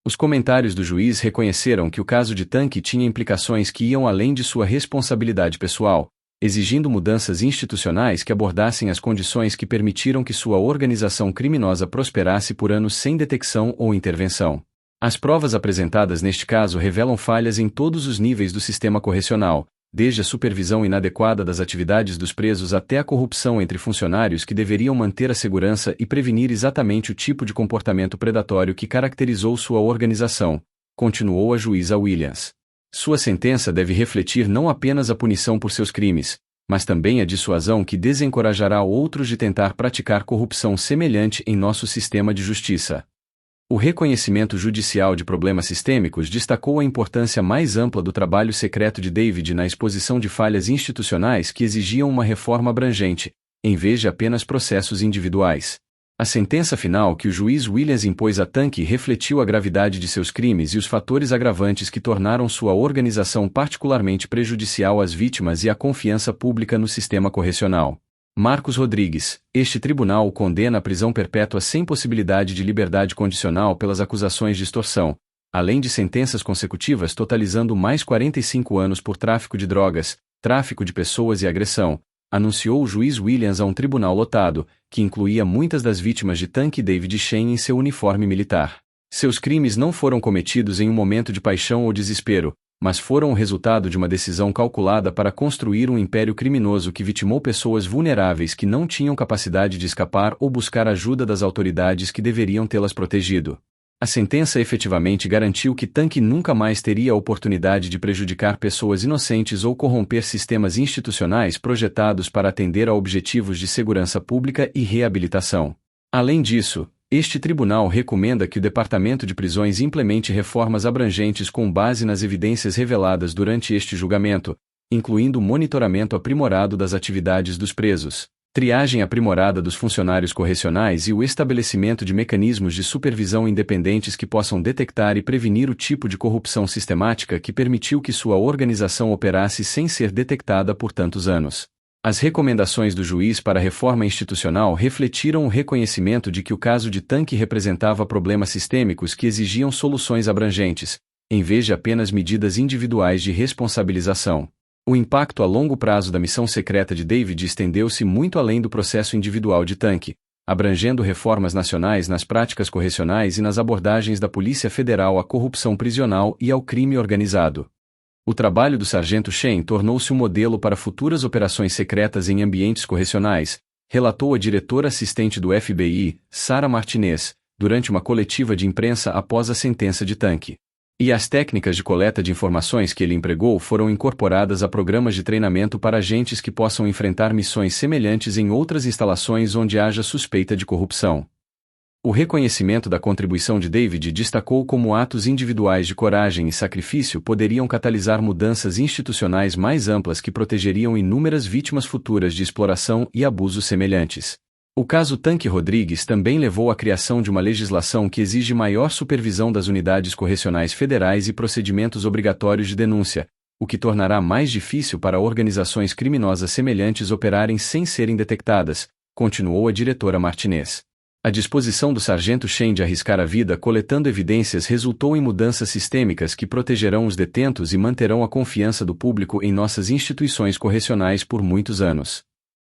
Speaker 1: Os comentários do juiz reconheceram que o caso de Tanque tinha implicações que iam além de sua responsabilidade pessoal, exigindo mudanças institucionais que abordassem as condições que permitiram que sua organização criminosa prosperasse por anos sem detecção ou intervenção. As provas apresentadas neste caso revelam falhas em todos os níveis do sistema correcional, desde a supervisão inadequada das atividades dos presos até a corrupção entre funcionários que deveriam manter a segurança e prevenir exatamente o tipo de comportamento predatório que caracterizou sua organização, continuou a juíza Williams. Sua sentença deve refletir não apenas a punição por seus crimes, mas também a dissuasão que desencorajará outros de tentar praticar corrupção semelhante em nosso sistema de justiça. O reconhecimento judicial de problemas sistêmicos destacou a importância mais ampla do trabalho secreto de David na exposição de falhas institucionais que exigiam uma reforma abrangente, em vez de apenas processos individuais. A sentença final que o juiz Williams impôs a Tanque refletiu a gravidade de seus crimes e os fatores agravantes que tornaram sua organização particularmente prejudicial às vítimas e à confiança pública no sistema correcional. Marcos Rodrigues, este tribunal o condena à prisão perpétua sem possibilidade de liberdade condicional pelas acusações de extorsão, além de sentenças consecutivas totalizando mais 45 anos por tráfico de drogas, tráfico de pessoas e agressão, anunciou o juiz Williams a um tribunal lotado, que incluía muitas das vítimas de Tanque David Shane em seu uniforme militar. Seus crimes não foram cometidos em um momento de paixão ou desespero, mas foram o resultado de uma decisão calculada para construir um império criminoso que vitimou pessoas vulneráveis que não tinham capacidade de escapar ou buscar ajuda das autoridades que deveriam tê-las protegido. A sentença efetivamente garantiu que Tanque nunca mais teria a oportunidade de prejudicar pessoas inocentes ou corromper sistemas institucionais projetados para atender a objetivos de segurança pública e reabilitação. Além disso, este tribunal recomenda que o Departamento de Prisões implemente reformas abrangentes com base nas evidências reveladas durante este julgamento, incluindo o monitoramento aprimorado das atividades dos presos, triagem aprimorada dos funcionários correcionais e o estabelecimento de mecanismos de supervisão independentes que possam detectar e prevenir o tipo de corrupção sistemática que permitiu que sua organização operasse sem ser detectada por tantos anos. As recomendações do juiz para a reforma institucional refletiram o reconhecimento de que o caso de Tanque representava problemas sistêmicos que exigiam soluções abrangentes, em vez de apenas medidas individuais de responsabilização. O impacto a longo prazo da missão secreta de David estendeu-se muito além do processo individual de Tanque, abrangendo reformas nacionais nas práticas correcionais e nas abordagens da Polícia Federal à corrupção prisional e ao crime organizado. O trabalho do Sargento Shane tornou-se um modelo para futuras operações secretas em ambientes correcionais, relatou a diretora assistente do FBI, Sarah Martinez, durante uma coletiva de imprensa após a sentença de Tanque. E as técnicas de coleta de informações que ele empregou foram incorporadas a programas de treinamento para agentes que possam enfrentar missões semelhantes em outras instalações onde haja suspeita de corrupção. O reconhecimento da contribuição de David destacou como atos individuais de coragem e sacrifício poderiam catalisar mudanças institucionais mais amplas que protegeriam inúmeras vítimas futuras de exploração e abusos semelhantes. O caso Tanque Rodrigues também levou à criação de uma legislação que exige maior supervisão das unidades correcionais federais e procedimentos obrigatórios de denúncia, o que tornará mais difícil para organizações criminosas semelhantes operarem sem serem detectadas, continuou a diretora Martinez. A disposição do sargento Shen de arriscar a vida coletando evidências resultou em mudanças sistêmicas que protegerão os detentos e manterão a confiança do público em nossas instituições correcionais por muitos anos.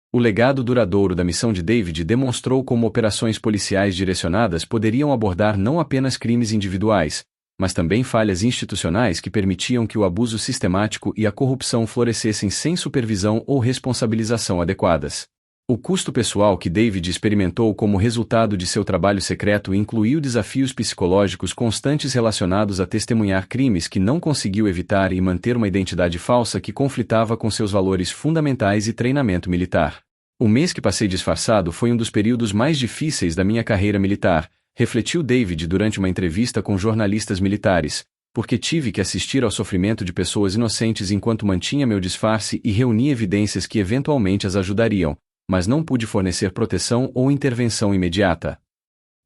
Speaker 1: O legado duradouro da missão de David demonstrou como operações policiais direcionadas poderiam abordar não apenas crimes individuais, mas também falhas institucionais que permitiam que o abuso sistemático e a corrupção florescessem sem supervisão ou responsabilização adequadas. O custo pessoal que David experimentou como resultado de seu trabalho secreto incluiu desafios psicológicos constantes relacionados a testemunhar crimes que não conseguiu evitar e manter uma identidade falsa que conflitava com seus valores fundamentais e treinamento militar. O mês que passei disfarçado foi um dos períodos mais difíceis da minha carreira militar, refletiu David durante uma entrevista com jornalistas militares, porque tive que assistir ao sofrimento de pessoas inocentes enquanto mantinha meu disfarce e reunia evidências que eventualmente as ajudariam, mas não pude fornecer proteção ou intervenção imediata.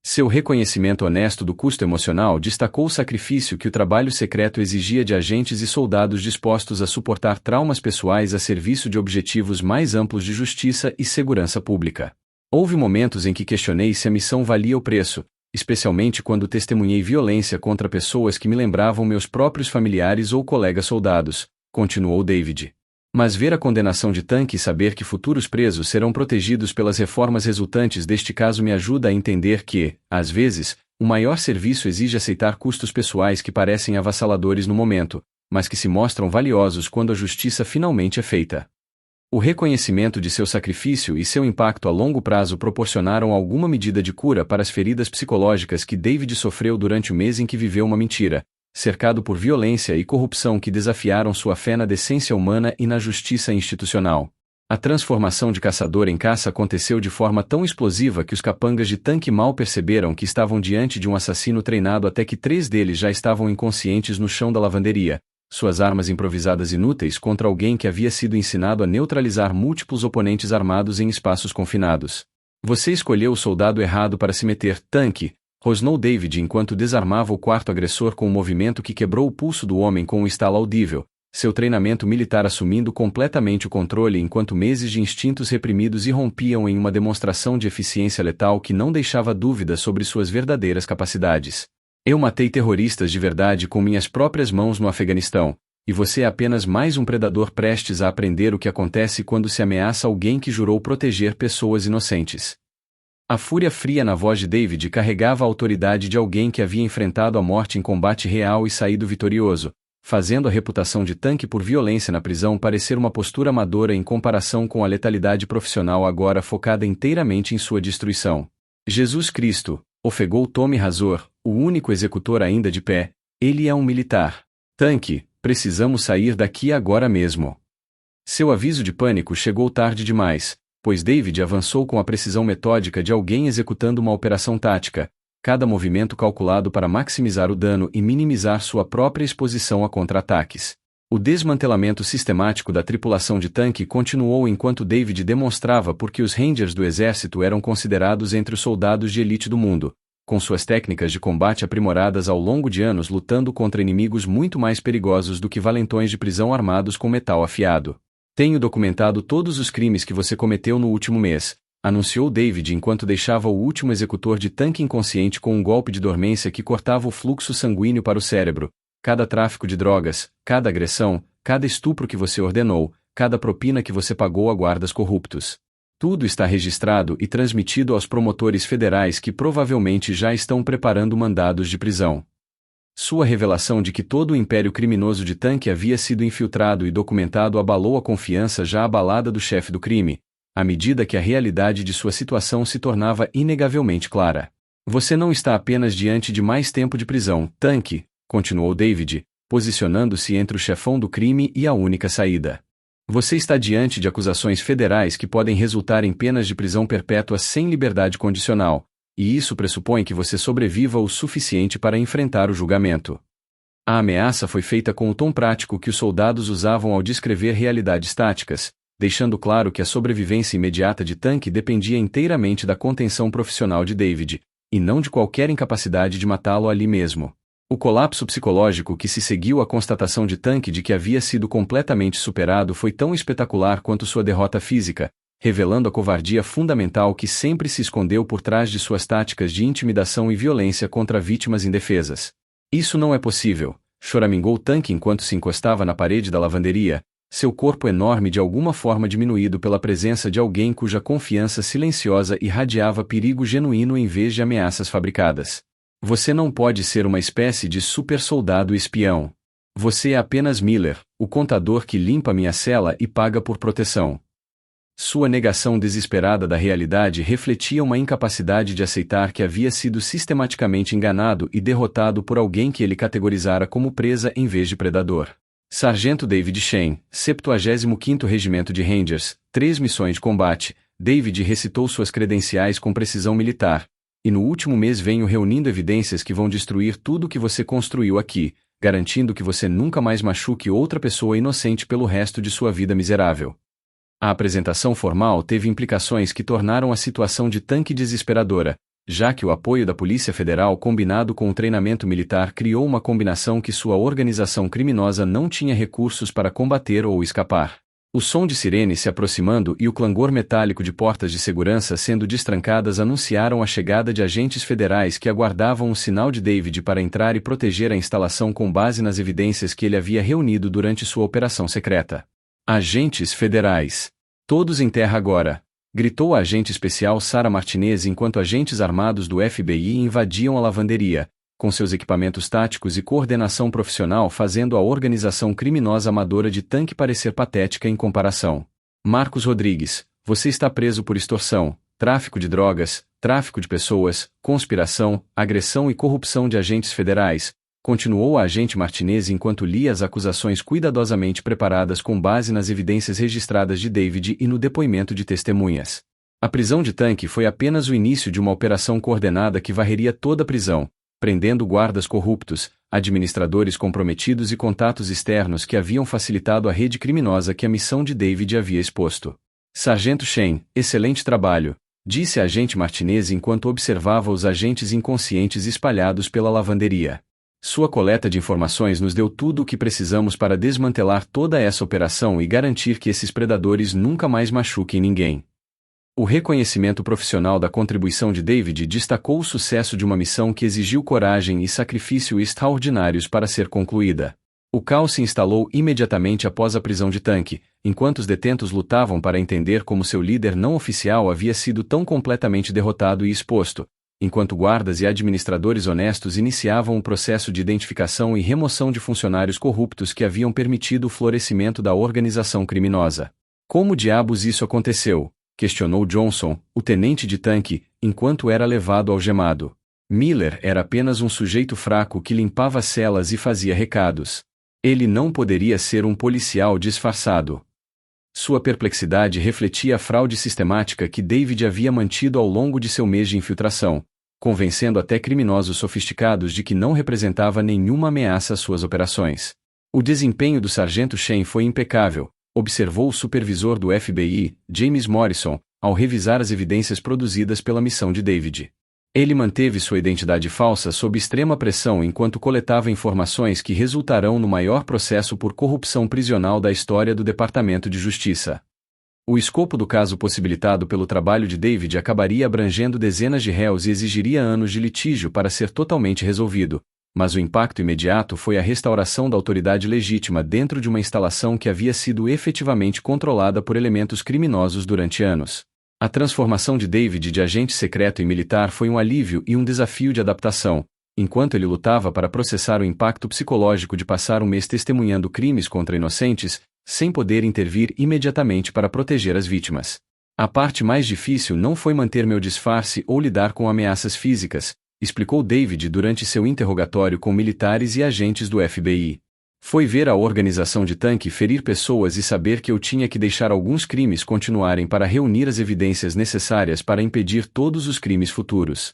Speaker 1: Seu reconhecimento honesto do custo emocional destacou o sacrifício que o trabalho secreto exigia de agentes e soldados dispostos a suportar traumas pessoais a serviço de objetivos mais amplos de justiça e segurança pública. Houve momentos em que questionei se a missão valia o preço, especialmente quando testemunhei violência contra pessoas que me lembravam meus próprios familiares ou colegas soldados, continuou David. Mas ver a condenação de Tanque e saber que futuros presos serão protegidos pelas reformas resultantes deste caso me ajuda a entender que, às vezes, o maior serviço exige aceitar custos pessoais que parecem avassaladores no momento, mas que se mostram valiosos quando a justiça finalmente é feita. O reconhecimento de seu sacrifício e seu impacto a longo prazo proporcionaram alguma medida de cura para as feridas psicológicas que David sofreu durante o mês em que viveu uma mentira, cercado por violência e corrupção que desafiaram sua fé na decência humana e na justiça institucional. A transformação de caçador em caça aconteceu de forma tão explosiva que os capangas de Tanque mal perceberam que estavam diante de um assassino treinado até que 3 deles já estavam inconscientes no chão da lavanderia, suas armas improvisadas inúteis contra alguém que havia sido ensinado a neutralizar múltiplos oponentes armados em espaços confinados. Você escolheu o soldado errado para se meter, Tanque, rosnou David enquanto desarmava o quarto agressor com um movimento que quebrou o pulso do homem com um estalo audível, seu treinamento militar assumindo completamente o controle enquanto meses de instintos reprimidos irrompiam em uma demonstração de eficiência letal que não deixava dúvida sobre suas verdadeiras capacidades. Eu matei terroristas de verdade com minhas próprias mãos no Afeganistão, e você é apenas mais um predador prestes a aprender o que acontece quando se ameaça alguém que jurou proteger pessoas inocentes. A fúria fria na voz de David carregava a autoridade de alguém que havia enfrentado a morte em combate real e saído vitorioso, fazendo a reputação de Tanque por violência na prisão parecer uma postura amadora em comparação com a letalidade profissional agora focada inteiramente em sua destruição. Jesus Cristo, ofegou Tommy Razor, o único executor ainda de pé, ele é um militar. Tanque, precisamos sair daqui agora mesmo. Seu aviso de pânico chegou tarde demais, pois David avançou com a precisão metódica de alguém executando uma operação tática, cada movimento calculado para maximizar o dano e minimizar sua própria exposição a contra-ataques. O desmantelamento sistemático da tripulação de Tanque continuou enquanto David demonstrava por que os Rangers do exército eram considerados entre os soldados de elite do mundo, com suas técnicas de combate aprimoradas ao longo de anos lutando contra inimigos muito mais perigosos do que valentões de prisão armados com metal afiado. Tenho documentado todos os crimes que você cometeu no último mês, anunciou David enquanto deixava o último executor de Tanque inconsciente com um golpe de dormência que cortava o fluxo sanguíneo para o cérebro. Cada tráfico de drogas, cada agressão, cada estupro que você ordenou, cada propina que você pagou a guardas corruptos. Tudo está registrado e transmitido aos promotores federais que provavelmente já estão preparando mandados de prisão. Sua revelação de que todo o império criminoso de Tanque havia sido infiltrado e documentado abalou a confiança já abalada do chefe do crime, à medida que a realidade de sua situação se tornava inegavelmente clara. Você não está apenas diante de mais tempo de prisão, Tanque, continuou David, posicionando-se entre o chefão do crime e a única saída. Você está diante de acusações federais que podem resultar em penas de prisão perpétua sem liberdade condicional, e isso pressupõe que você sobreviva o suficiente para enfrentar o julgamento. A ameaça foi feita com o tom prático que os soldados usavam ao descrever realidades táticas, deixando claro que a sobrevivência imediata de Tanque dependia inteiramente da contenção profissional de David, e não de qualquer incapacidade de matá-lo ali mesmo. O colapso psicológico que se seguiu à constatação de Tanque de que havia sido completamente superado foi tão espetacular quanto sua derrota física, revelando a covardia fundamental que sempre se escondeu por trás de suas táticas de intimidação e violência contra vítimas indefesas. Isso não é possível, choramingou Tanque enquanto se encostava na parede da lavanderia, seu corpo enorme de alguma forma diminuído pela presença de alguém cuja confiança silenciosa irradiava perigo genuíno em vez de ameaças fabricadas. Você não pode ser uma espécie de super-soldado espião. Você é apenas Miller, o contador que limpa minha cela e paga por proteção. Sua negação desesperada da realidade refletia uma incapacidade de aceitar que havia sido sistematicamente enganado e derrotado por alguém que ele categorizara como presa em vez de predador. Sargento David Shane, 75º Regimento de Rangers, 3 missões de combate. David recitou suas credenciais com precisão militar. E no último mês venho reunindo evidências que vão destruir tudo que você construiu aqui, garantindo que você nunca mais machuque outra pessoa inocente pelo resto de sua vida miserável. A apresentação formal teve implicações que tornaram a situação de Tanque desesperadora, já que o apoio da Polícia Federal combinado com o treinamento militar criou uma combinação que sua organização criminosa não tinha recursos para combater ou escapar. O som de sirene se aproximando e o clangor metálico de portas de segurança sendo destrancadas anunciaram a chegada de agentes federais que aguardavam o sinal de David para entrar e proteger a instalação com base nas evidências que ele havia reunido durante sua operação secreta. Agentes federais. Todos em terra agora! Gritou a agente especial Sarah Martinez enquanto agentes armados do FBI invadiam a lavanderia, com seus equipamentos táticos e coordenação profissional fazendo a organização criminosa amadora de Tanque parecer patética em comparação. Marcos Rodrigues, você está preso por extorsão, tráfico de drogas, tráfico de pessoas, conspiração, agressão e corrupção de agentes federais, continuou a agente Martinez enquanto lia as acusações cuidadosamente preparadas com base nas evidências registradas de David e no depoimento de testemunhas. A prisão de Tanque foi apenas o início de uma operação coordenada que varreria toda a prisão, prendendo guardas corruptos, administradores comprometidos e contatos externos que haviam facilitado a rede criminosa que a missão de David havia exposto. Sargento Shane, excelente trabalho, disse a agente Martinez enquanto observava os agentes inconscientes espalhados pela lavanderia. Sua coleta de informações nos deu tudo o que precisamos para desmantelar toda essa operação e garantir que esses predadores nunca mais machuquem ninguém. O reconhecimento profissional da contribuição de David destacou o sucesso de uma missão que exigiu coragem e sacrifício extraordinários para ser concluída. O caos se instalou imediatamente após a prisão de Tanque, enquanto os detentos lutavam para entender como seu líder não oficial havia sido tão completamente derrotado e exposto, enquanto guardas e administradores honestos iniciavam o processo de identificação e remoção de funcionários corruptos que haviam permitido o florescimento da organização criminosa. Como diabos isso aconteceu? Questionou Johnson, o tenente de Tanque, enquanto era levado algemado. Miller era apenas um sujeito fraco que limpava celas e fazia recados. Ele não poderia ser um policial disfarçado. Sua perplexidade refletia a fraude sistemática que David havia mantido ao longo de seu mês de infiltração, convencendo até criminosos sofisticados de que não representava nenhuma ameaça às suas operações. O desempenho do sargento Shane foi impecável, observou o supervisor do FBI, James Morrison, ao revisar as evidências produzidas pela missão de David. Ele manteve sua identidade falsa sob extrema pressão enquanto coletava informações que resultarão no maior processo por corrupção prisional da história do Departamento de Justiça. O escopo do caso possibilitado pelo trabalho de David acabaria abrangendo dezenas de réus e exigiria anos de litígio para ser totalmente resolvido, mas o impacto imediato foi a restauração da autoridade legítima dentro de uma instalação que havia sido efetivamente controlada por elementos criminosos durante anos. A transformação de David de agente secreto em militar foi um alívio e um desafio de adaptação, enquanto ele lutava para processar o impacto psicológico de passar um mês testemunhando crimes contra inocentes, sem poder intervir imediatamente para proteger as vítimas. A parte mais difícil não foi manter meu disfarce ou lidar com ameaças físicas, explicou David durante seu interrogatório com militares e agentes do FBI. Foi ver a organização de Tanque ferir pessoas e saber que eu tinha que deixar alguns crimes continuarem para reunir as evidências necessárias para impedir todos os crimes futuros.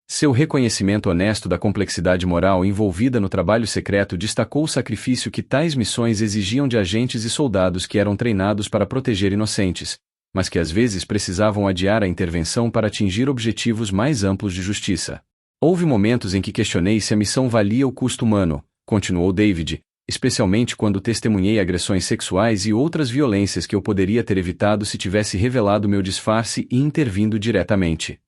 Speaker 1: Seu reconhecimento honesto da complexidade moral envolvida no trabalho secreto destacou o sacrifício que tais missões exigiam de agentes e soldados que eram treinados para proteger inocentes, mas que às vezes precisavam adiar a intervenção para atingir objetivos mais amplos de justiça. Houve momentos em que questionei se a missão valia o custo humano, continuou David, especialmente quando testemunhei agressões sexuais e outras violências que eu poderia ter evitado se tivesse revelado meu disfarce e intervindo diretamente.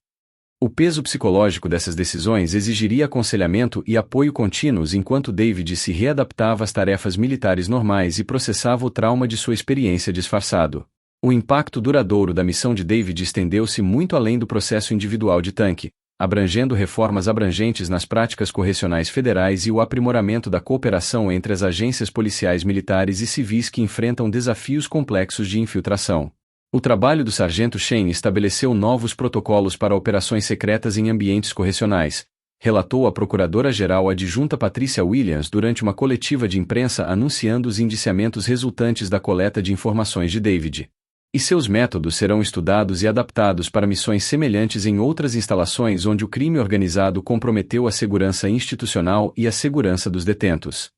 Speaker 1: O peso psicológico dessas decisões exigiria aconselhamento e apoio contínuos enquanto David se readaptava às tarefas militares normais e processava o trauma de sua experiência disfarçado. O impacto duradouro da missão de David estendeu-se muito além do processo individual de Tanque, abrangendo reformas abrangentes nas práticas correcionais federais e o aprimoramento da cooperação entre as agências policiais militares e civis que enfrentam desafios complexos de infiltração. O trabalho do Sargento Shane estabeleceu novos protocolos para operações secretas em ambientes correcionais, relatou a Procuradora-Geral Adjunta Patrícia Williams durante uma coletiva de imprensa anunciando os indiciamentos resultantes da coleta de informações de David. E seus métodos serão estudados e adaptados para missões semelhantes em outras instalações onde o crime organizado comprometeu a segurança institucional e a segurança dos detentos.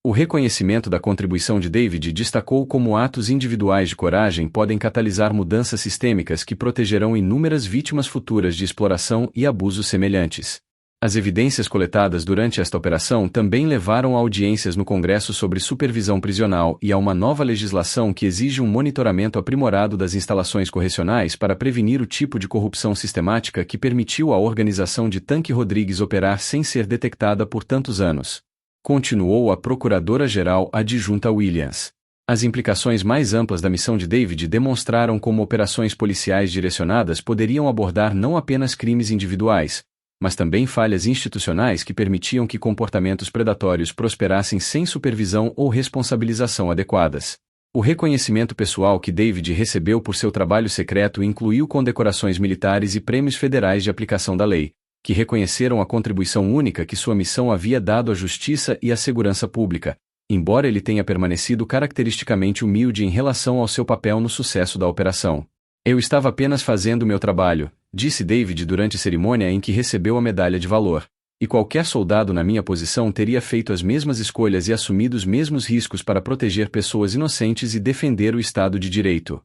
Speaker 1: O reconhecimento da contribuição de David destacou como atos individuais de coragem podem catalisar mudanças sistêmicas que protegerão inúmeras vítimas futuras de exploração e abusos semelhantes. As evidências coletadas durante esta operação também levaram a audiências no Congresso sobre supervisão prisional e a uma nova legislação que exige um monitoramento aprimorado das instalações correcionais para prevenir o tipo de corrupção sistemática que permitiu à organização de Tanque Rodrigues operar sem ser detectada por tantos anos. Continuou a Procuradora-Geral Adjunta Williams. As implicações mais amplas da missão de David demonstraram como operações policiais direcionadas poderiam abordar não apenas crimes individuais, mas também falhas institucionais que permitiam que comportamentos predatórios prosperassem sem supervisão ou responsabilização adequadas. O reconhecimento pessoal que David recebeu por seu trabalho secreto incluiu condecorações militares e prêmios federais de aplicação da lei, que reconheceram a contribuição única que sua missão havia dado à justiça e à segurança pública, embora ele tenha permanecido caracteristicamente humilde em relação ao seu papel no sucesso da operação. Eu estava apenas fazendo meu trabalho, disse David durante a cerimônia em que recebeu a medalha de valor, e qualquer soldado na minha posição teria feito as mesmas escolhas e assumido os mesmos riscos para proteger pessoas inocentes e defender o Estado de Direito.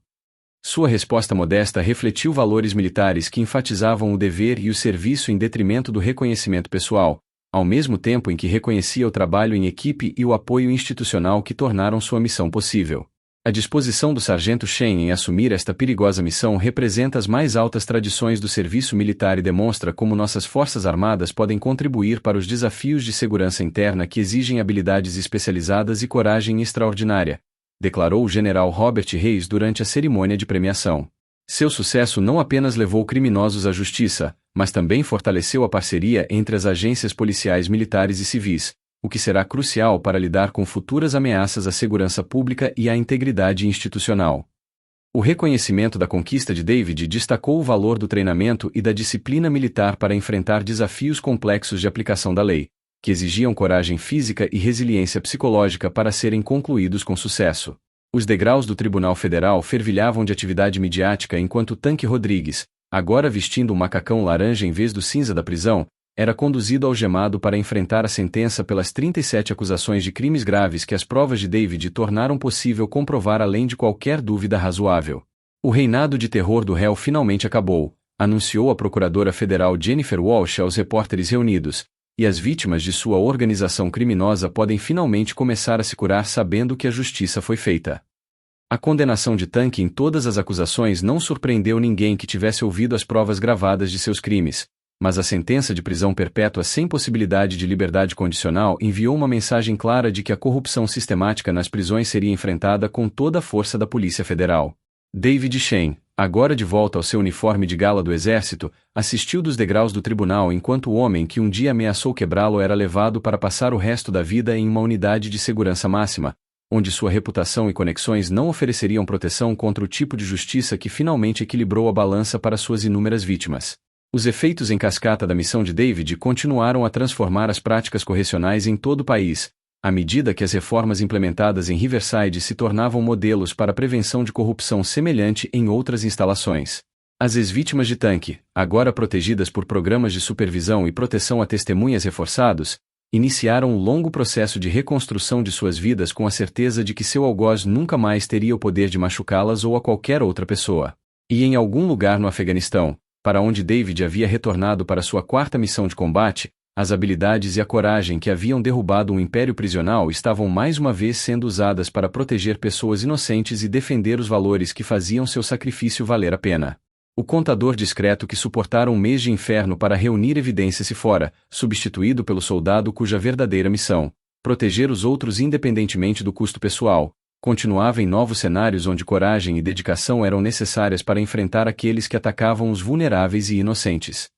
Speaker 1: Sua resposta modesta refletiu valores militares que enfatizavam o dever e o serviço em detrimento do reconhecimento pessoal, ao mesmo tempo em que reconhecia o trabalho em equipe e o apoio institucional que tornaram sua missão possível. A disposição do Sargento Shane em assumir esta perigosa missão representa as mais altas tradições do serviço militar e demonstra como nossas Forças Armadas podem contribuir para os desafios de segurança interna que exigem habilidades especializadas e coragem extraordinária, declarou o general Robert Hayes durante a cerimônia de premiação. Seu sucesso não apenas levou criminosos à justiça, mas também fortaleceu a parceria entre as agências policiais militares e civis, o que será crucial para lidar com futuras ameaças à segurança pública e à integridade institucional. O reconhecimento da conquista de David destacou o valor do treinamento e da disciplina militar para enfrentar desafios complexos de aplicação da lei, que exigiam coragem física e resiliência psicológica para serem concluídos com sucesso. Os degraus do Tribunal Federal fervilhavam de atividade midiática enquanto Tanque Rodrigues, agora vestindo um macacão laranja em vez do cinza da prisão, era conduzido algemado para enfrentar a sentença pelas 37 acusações de crimes graves que as provas de David tornaram possível comprovar além de qualquer dúvida razoável. O reinado de terror do réu finalmente acabou, anunciou a Procuradora Federal Jennifer Walsh aos repórteres reunidos, e as vítimas de sua organização criminosa podem finalmente começar a se curar sabendo que a justiça foi feita. A condenação de Tanque em todas as acusações não surpreendeu ninguém que tivesse ouvido as provas gravadas de seus crimes, mas a sentença de prisão perpétua sem possibilidade de liberdade condicional enviou uma mensagem clara de que a corrupção sistemática nas prisões seria enfrentada com toda a força da Polícia Federal. David Shane, agora de volta ao seu uniforme de gala do Exército, assistiu dos degraus do tribunal enquanto o homem que um dia ameaçou quebrá-lo era levado para passar o resto da vida em uma unidade de segurança máxima, onde sua reputação e conexões não ofereceriam proteção contra o tipo de justiça que finalmente equilibrou a balança para suas inúmeras vítimas. Os efeitos em cascata da missão de David continuaram a transformar as práticas correcionais em todo o país, à medida que as reformas implementadas em Riverside se tornavam modelos para a prevenção de corrupção semelhante em outras instalações. As ex-vítimas de tanque, agora protegidas por programas de supervisão e proteção a testemunhas reforçados, iniciaram um longo processo de reconstrução de suas vidas com a certeza de que seu algoz nunca mais teria o poder de machucá-las ou a qualquer outra pessoa. E em algum lugar no Afeganistão, para onde David havia retornado para sua quarta missão de combate, as habilidades e a coragem que haviam derrubado um império prisional estavam mais uma vez sendo usadas para proteger pessoas inocentes e defender os valores que faziam seu sacrifício valer a pena. O contador discreto que suportara um mês de inferno para reunir evidências se fora, substituído pelo soldado cuja verdadeira missão, proteger os outros independentemente do custo pessoal, continuava em novos cenários onde coragem e dedicação eram necessárias para enfrentar aqueles que atacavam os vulneráveis e inocentes.